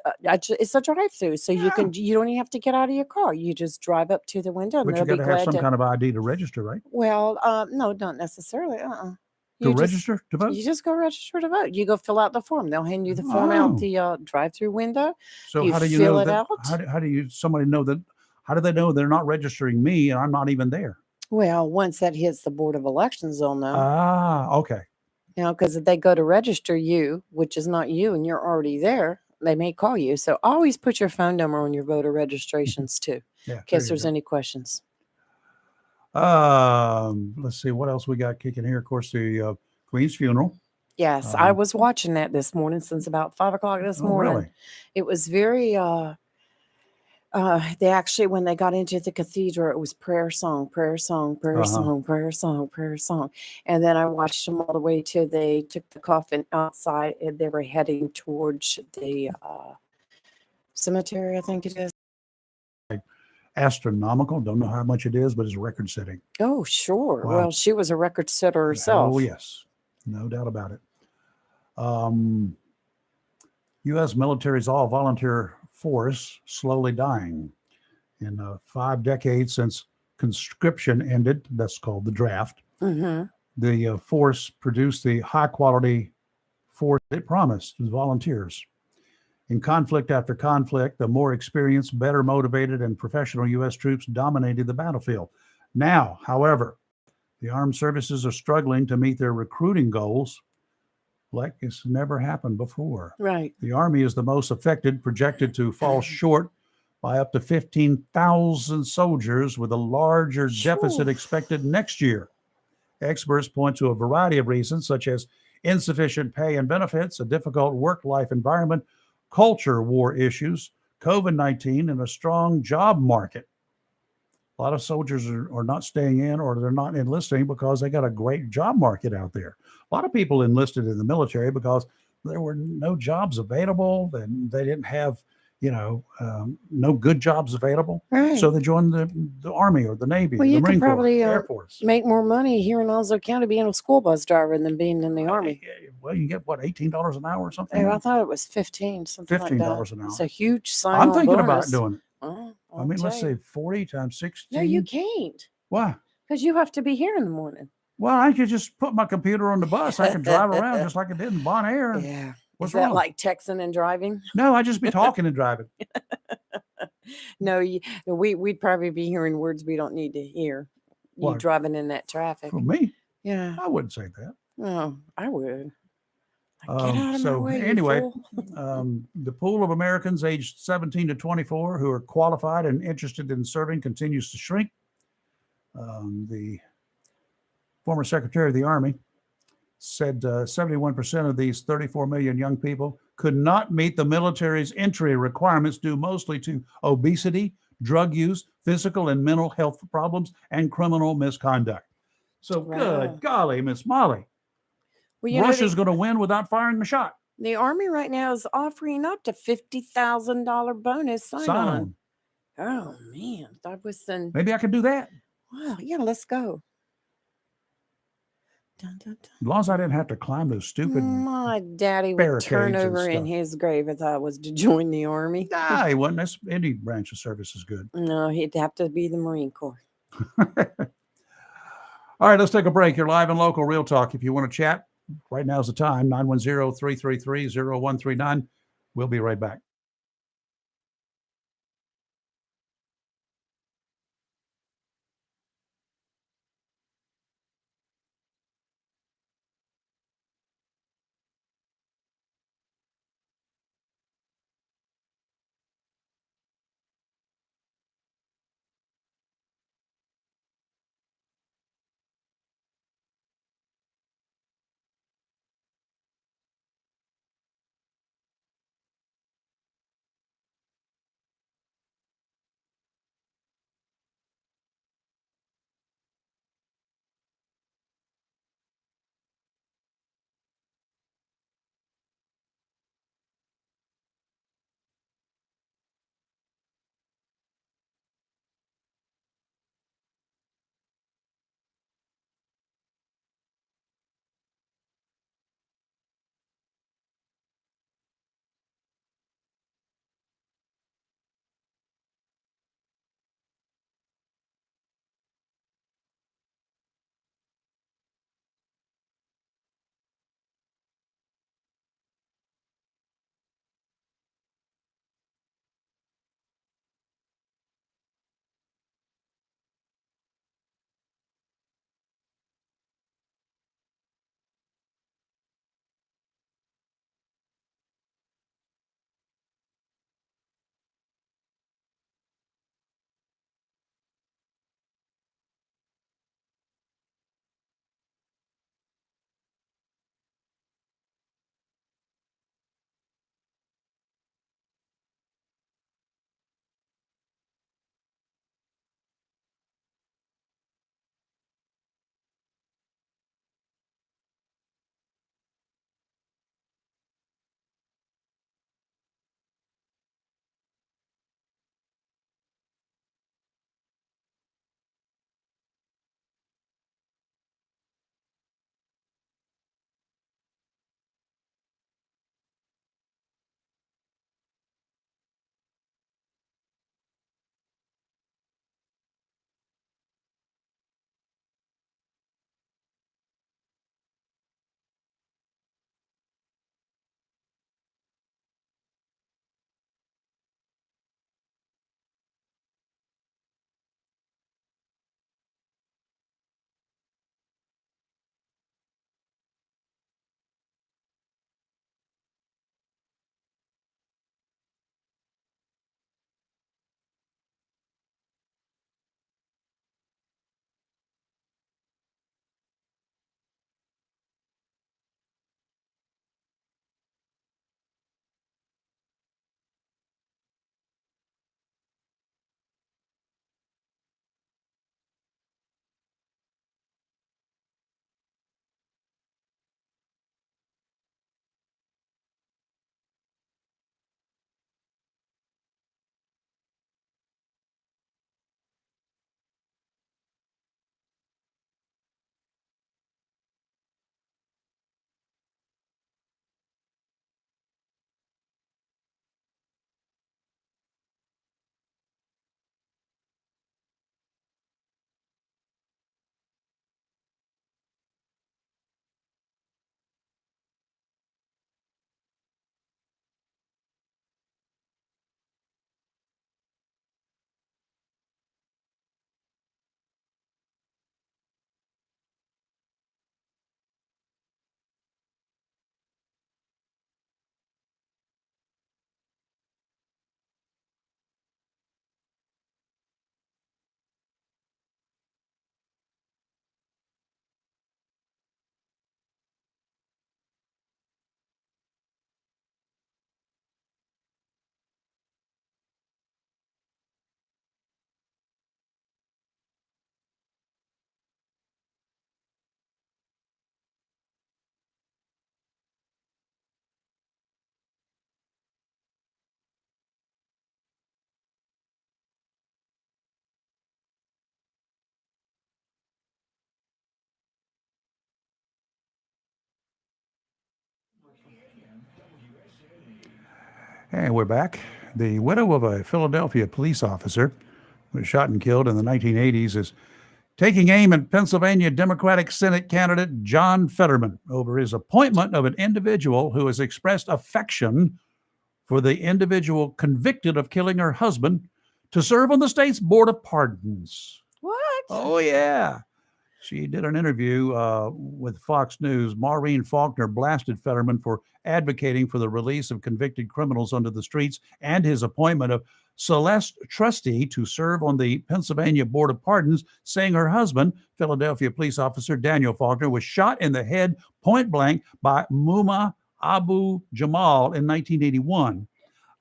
it's a drive-through. So you don't even have to get out of your car. You just drive up to the window and But they'll you got be to have glad some to. kind of ID to register, right? Well, no, not necessarily. To You just, register to vote. you just go register to vote. You go fill out the form. They'll hand you the form Oh. out the drive-through window. So you how do you fill know it that? out. How do you somebody know that? How do they know they're not registering me and I'm not even there? Well, once that hits the Board of Elections, they'll know. Ah, okay. Because if they go to register you, which is not you, and you're already there, they may call you. So always put your phone number on your voter registrations too, Yeah. in case there you there's go. any questions. Let's see what else we got kicking here. Of course, the Queen's funeral. Yes, I was watching that this morning since about 5 o'clock this Oh, morning. really? It was very They actually, when they got into the cathedral, it was prayer song, prayer song, prayer Uh-huh. song, prayer song, prayer song. And then I watched them all the way till they took the coffin outside and they were heading towards the cemetery, I think it is. Astronomical. Don't know how much it is, but it's record setting. Oh, sure. Wow. Well, she was a record setter herself. Oh, yes. No doubt about it. U.S. military's all-volunteer force slowly dying. In 5 decades since conscription ended, that's called the draft, Mm-hmm. the force produced the high-quality force it promised as volunteers. In conflict after conflict, the more experienced, better motivated, and professional U.S. troops dominated the battlefield. Now, however, the armed services are struggling to meet their recruiting goals like it's never happened before. Right. The Army is the most affected, projected to fall short by up to 15,000 soldiers, with a larger deficit expected next year. Experts point to a variety of reasons, such as insufficient pay and benefits, a difficult work-life environment, culture war issues, COVID-19, and a strong job market. A lot of soldiers are not staying in, or they're not enlisting because they got a great job market out there. A lot of people enlisted in the military because there were no jobs available, and they didn't have, no good jobs available. Right. So they joined the Army or the Navy, Well, or the you could Marine Corps, probably Air Force. make more money here in Onslow County being a school bus driver than being in the Army. Well, you get what, $18 an hour or something? Hey, I thought it was 15, something like that. $15 an hour. It's a huge sign. I'm thinking about doing it. Well, I mean, let's say 40 times 16. No, you can't. Why? Because you have to be here in the morning. Well, I could just put my computer on the bus. I could drive around just like I did in Bon Air. Yeah. What's Is that wrong? like texting and driving? No, I'd just be talking and driving. No, we'd probably be hearing words we don't need to hear. You What? driving in that traffic. For me, Yeah. I wouldn't say that. Oh, I would. Like, get out of my So way, anyway, you fool. the pool of Americans aged 17 to 24 who are qualified and interested in serving continues to shrink. The former Secretary of the Army said 71% of these 34 million young people could not meet the military's entry requirements due mostly to obesity, drug use, physical and mental health problems, and criminal misconduct. So Wow. good golly, Miss Molly. Well, Russia's going to win without firing a shot. the Army right now is offering up to $50,000 bonus sign on. Oh man, that was then. Maybe I could do that. Wow, yeah, let's go. Dun, dun, dun. As long as I didn't have to climb those stupid. My daddy would turn barricades and over in stuff. his grave if I was to join the Army. Nah, he wasn't. That's, any branch of service is good. No, he'd have to be the Marine Corps. All right, let's take a break. You're live and local, Real Talk. If you want to chat, right now's the time, 910-333-0139. We'll be right back. And we're back. The widow of a Philadelphia police officer who was shot and killed in the 1980s is taking aim at Pennsylvania Democratic Senate candidate John Fetterman over his appointment of an individual who has expressed affection for the individual convicted of killing her husband to serve on the state's Board of Pardons. What? Oh, yeah. She did an interview with Fox News. Maureen Faulkner blasted Fetterman for advocating for the release of convicted criminals onto the streets and his appointment of Celeste Trusty to serve on the Pennsylvania Board of Pardons, saying her husband, Philadelphia police officer Daniel Faulkner, was shot in the head point blank by Muma Abu Jamal in 1981.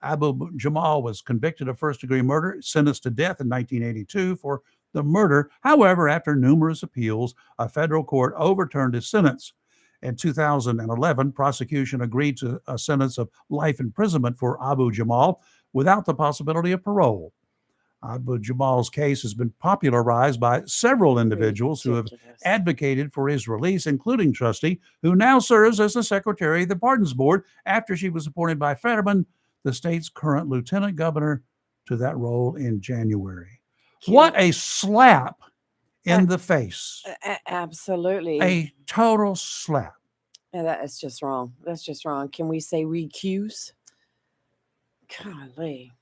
Abu Jamal was convicted of first-degree murder, sentenced to death in 1982 for the murder. However, after numerous appeals, a federal court overturned his sentence. In 2011, prosecution agreed to a sentence of life imprisonment for Abu Jamal without the possibility of parole. Abu Jamal's case has been popularized by several individuals who have Ridiculous. advocated for his release, including Trusty, who now serves as the secretary of the Pardons Board after she was appointed by Fetterman, the state's current lieutenant governor, to that role in January. What a slap in the face. Absolutely. A total slap. Yeah, that is just wrong. That's just wrong. Can we say recuse? Golly.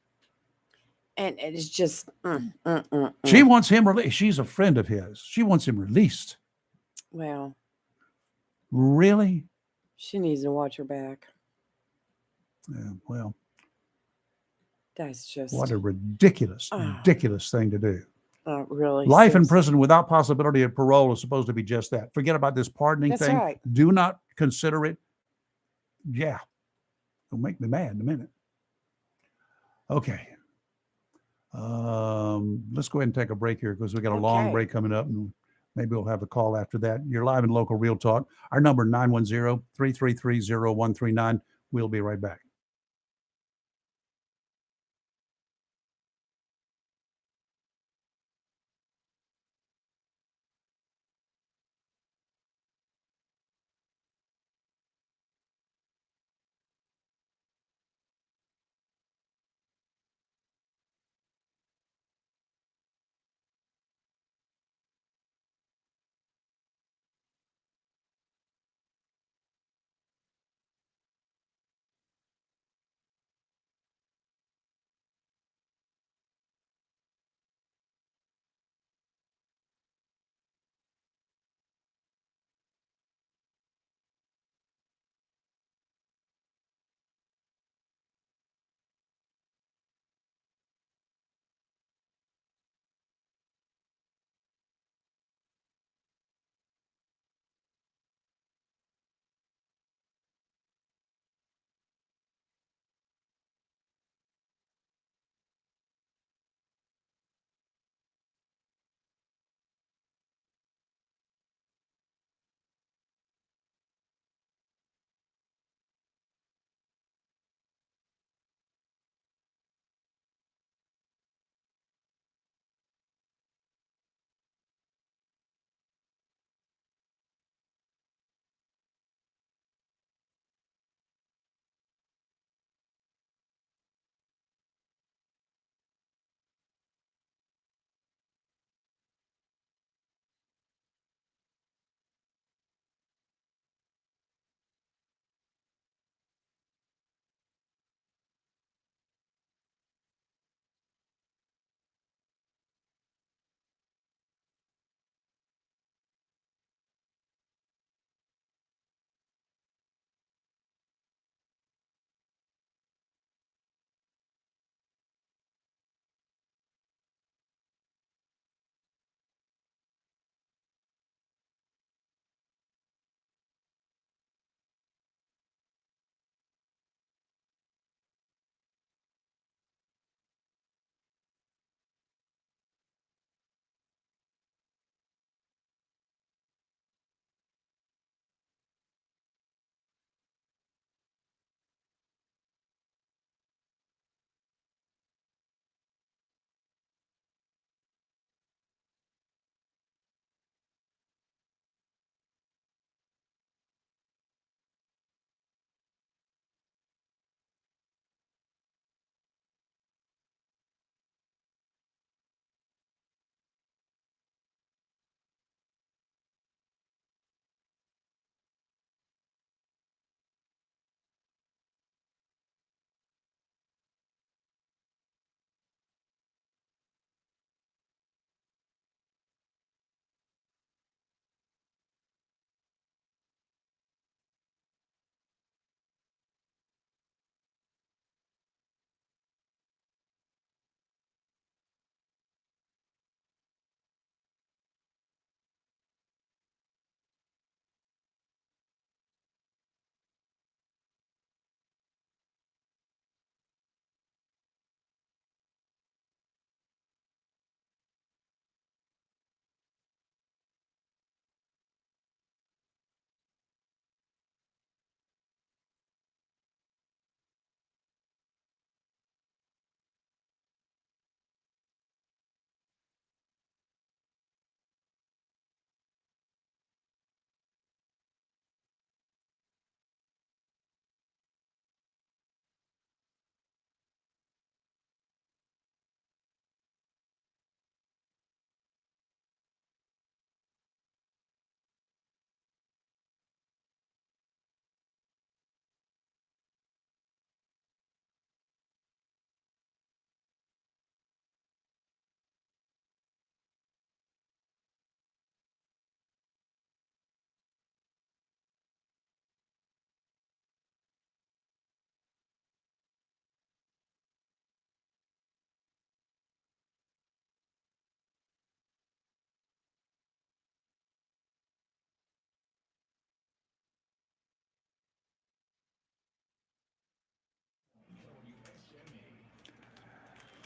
And it's just. She wants him released. She's a friend of his. She wants him released. Well, Really? she needs to watch her back. Yeah, well, That's just. what a ridiculous, ridiculous thing to do. Really. Life in seriously. prison without possibility of parole is supposed to be just that. Forget about this pardoning That's thing. right. Do not consider it. Yeah. It'll make me mad in a minute. Okay. Let's go ahead and take a break here because we got a long Okay. break coming up, and maybe we'll have a call after that. You're live in Local Real Talk. Our number 910-333-0139. We'll be right back.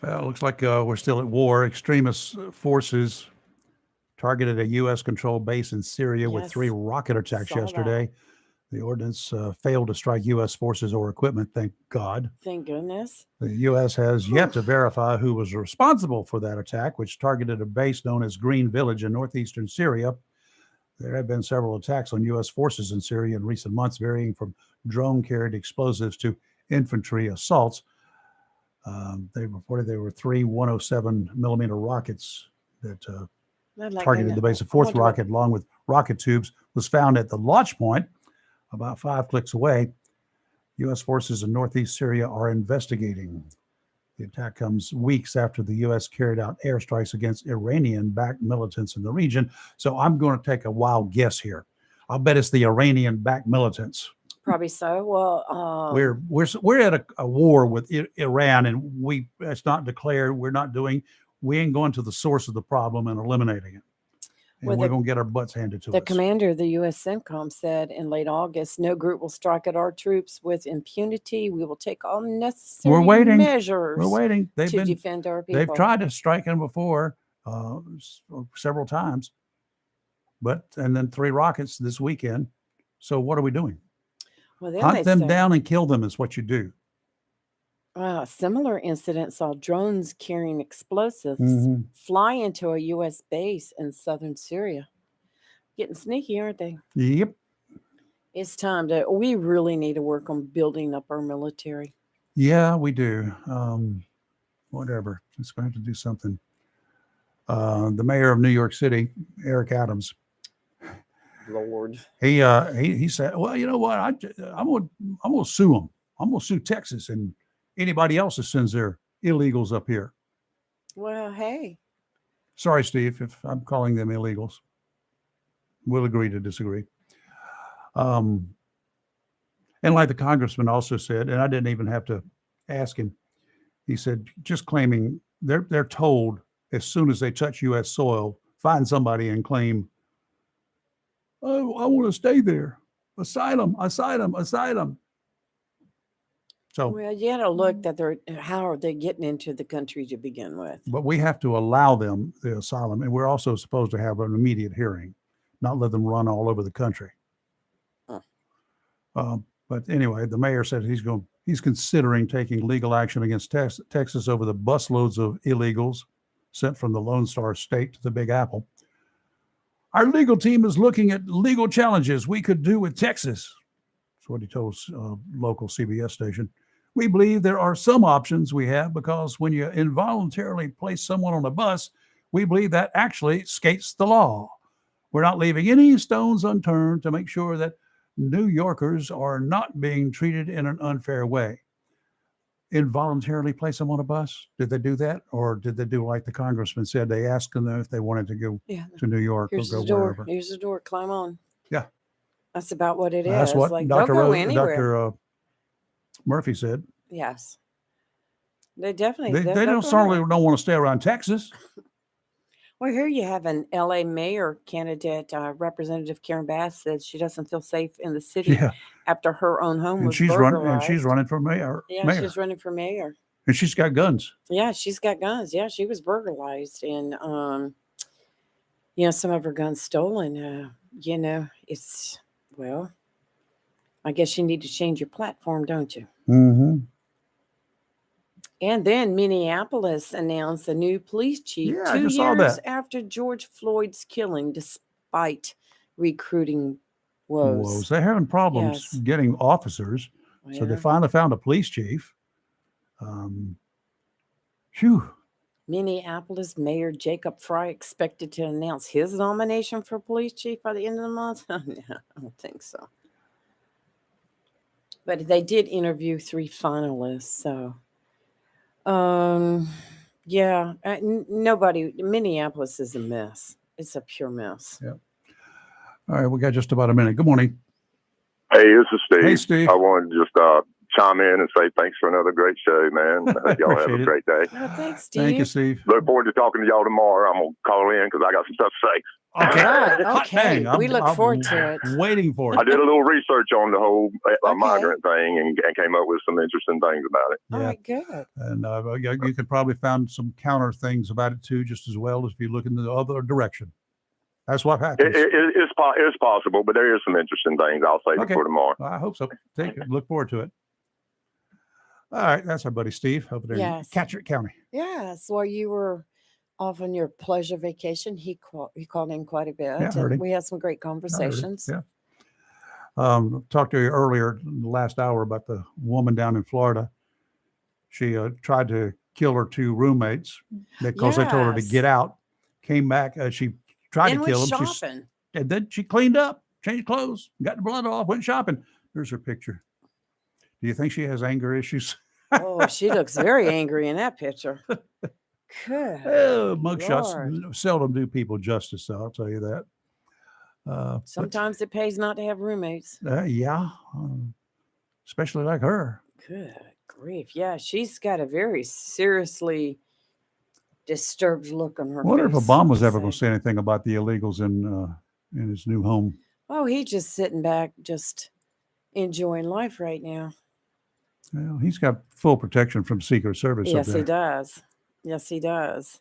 Well, it looks like we're still at war. Extremist forces targeted a U.S.-controlled base in Syria with 3 Yes, rocket attacks saw that. yesterday. The ordnance failed to strike U.S. forces or equipment, thank God. Thank goodness. The U.S. has yet to verify who was responsible for that attack, which targeted a base known as Green Village in northeastern Syria. There have been several attacks on U.S. forces in Syria in recent months, varying from drone-carried explosives to infantry assaults. They reported there were 3 107 millimeter rockets that I'd like to targeted the know- base. A I 4th wonder what- rocket, along with rocket tubes, was found at the launch point about 5 clicks away. U.S. forces in northeast Syria are investigating. The attack comes weeks after the U.S. carried out airstrikes against Iranian-backed militants in the region. So I'm going to take a wild guess here. I'll bet it's the Iranian-backed militants. Probably so. Well, We're at a war with Iran, and it's not declared. We ain't going to the source of the problem and eliminating it. And Well, we're going to get our butts handed to the us. commander of the U.S. CENTCOM said in late August, no group will strike at our troops with impunity. We will take all necessary measures We're waiting. to defend our people. They've tried to strike him before, several times, and then 3 rockets this weekend. So what are we doing? Well, then Hunt they them said- down and kill them is what you do. Similar incident saw drones carrying explosives Mhm. fly into a U.S. base in southern Syria. Getting sneaky, aren't they? Yep. It's time we really need to work on building up our military. Yeah, we do. Whatever. Just going to have to do something. The mayor of New York City, Eric Adams, Lord. he said, "Well, you know what? I'm gonna sue them. I'm gonna sue Texas and anybody else that sends their illegals up here." Well, hey. Sorry, Steve, if I'm calling them illegals. We'll agree to disagree. And like the congressman also said, and I didn't even have to ask him, he said, just claiming they're told as soon as they touch U.S. soil, find somebody and claim, "Oh, I want to stay there. Asylum, asylum, asylum." So, Well, you got to look that how are they getting into the country to begin with? but we have to allow them the asylum, and we're also supposed to have an immediate hearing, not let them run all over the country. Huh. But anyway, the mayor said he's considering taking legal action against Texas over the busloads of illegals sent from the Lone Star State to the Big Apple. Our legal team is looking at legal challenges we could do with Texas. That's what he told local CBS station. We believe there are some options we have because when you involuntarily place someone on a bus, we believe that actually skates the law. We're not leaving any stones unturned to make sure that New Yorkers are not being treated in an unfair way. Involuntarily place them on a bus? Did they do that? Or did they do like the congressman said? They asked them if they wanted to go to New York Here's or the go door. wherever. Here's the door. Climb on. Yeah. That's about what it is. That's what like, Dr. they'll go anywhere. Dr. Murphy said. Yes. They definitely. They they'll don't go certainly anywhere. don't want to stay around Texas. Well, here you have an LA mayor candidate, Representative Karen Bass, said she doesn't feel safe in the city Yeah. after her own home And was she's burglarized. running for mayor. Yeah, she's running for mayor. And she's got guns. Yeah, she's got guns. Yeah, she was burglarized and some of her guns stolen. It's I guess you need to change your platform, don't you? Mm-hmm. And then Minneapolis announced a new police chief Yeah, I 2 just saw years that. after George Floyd's killing, despite recruiting woes. They're having problems Yes. getting officers. So they Yeah. finally found a police chief. Phew. Minneapolis Mayor Jacob Fry expected to announce his nomination for police chief by the end of the month. No, I don't think so. But they did interview 3 finalists. So, nobody. Minneapolis is a mess. It's a pure mess. Yeah. All right, we got just about a minute. Good morning. Hey, this is Steve. Hey, Steve. I wanted to just chime in and say thanks for another great show, man. I hope y'all have Appreciate a it. great day. Well, thanks, Steve. Thank you, Steve. Look forward to talking to y'all tomorrow. I'm gonna call in because I got some stuff to say. Okay. Right, Hot okay. dang, We look forward to it. Waiting for I it. did a little research on the whole Okay. migrant thing and came up with some interesting things about it. All Yeah. right, good. And you could probably find some counter things about it too, just as well as if you look in the other direction. That's what happens. It's possible, but there is some interesting things. I'll save Okay. it for tomorrow. I hope so. Take it. Look forward to it. All right, that's our buddy Steve over there Yes. in Catchert County. Yes. While you were off on your pleasure vacation, he called in quite a bit, Yeah, I heard and him. we had some great I heard it. conversations. Yeah. Talked to you earlier in the last hour about the woman down in Florida. She tried to kill her two roommates because they told her to Yes. get out. Came back. She tried And to went kill them. shopping. And then she cleaned up, changed clothes, got the blood off, went shopping. There's her picture. Do you think she has anger issues? Oh, she looks very angry in that picture. Good. Oh, Lord. mugshots seldom do people justice, though, I'll tell you that. But, Sometimes it pays not to have roommates. yeah, especially like her. Good grief. Yeah, she's got a very seriously disturbed look on her I wonder face. if Obama's ever Say. going to say anything about the illegals in his new home. Oh, he's just sitting back, just enjoying life right now. Well, he's got full protection from Secret Service. Yes, up he there. does. Yes, he does.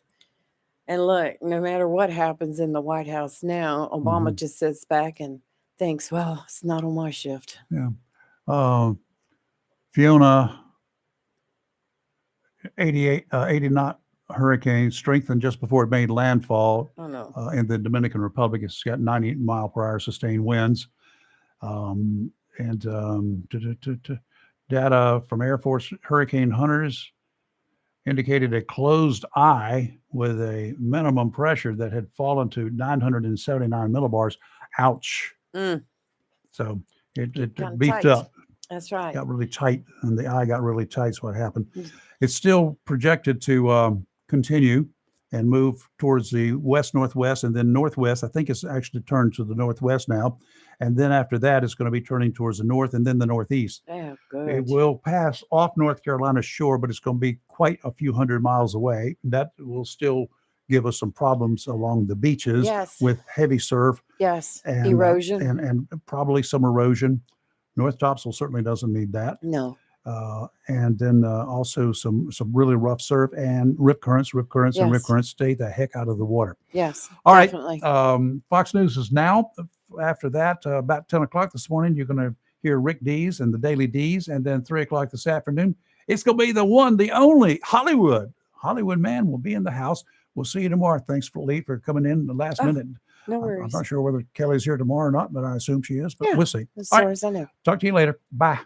And look, no matter what happens in the White House now, Obama just sits back and thinks, well, it's not on my shift. Yeah. Fiona, 80 knot hurricane strengthened just before it made landfall Oh, no. in the Dominican Republic. It's got 90 mile per hour sustained winds. Data from Air Force hurricane hunters indicated a closed eye with a minimum pressure that had fallen to 979 millibars. Ouch. Mm. So it Kinda beefed tight. up, That's right. got really tight, and the eye got really tight. Is what happened. Mm. It's still projected to continue and move towards the west-northwest and then northwest. I think it's actually turned to the northwest now. And then after that, it's going to be turning towards the north and then the northeast. Yeah, It good. will pass off North Carolina's shore, but it's going to be quite a few hundred miles away. That will still give us some problems along the beaches Yes. with heavy surf Yes. and Erosion. and probably some erosion. North Topsail certainly doesn't need that. No. And then also some really rough surf and rip currents, and rip Yes. currents. Stay the heck out of the water. Yes. All right. Definitely. Fox News is now. After that, about 10 o'clock this morning, you're going to hear Rick Dees and the Daily Dees. And then 3 o'clock this afternoon, it's going to be the one, the only Hollywood man will be in the house. We'll see you tomorrow. Thanks for coming in the last minute. No I'm worries. not sure whether Kelly's here tomorrow or not, but I assume she is, but Yeah, we'll see. As All far right. as I know. Talk to you later. Bye.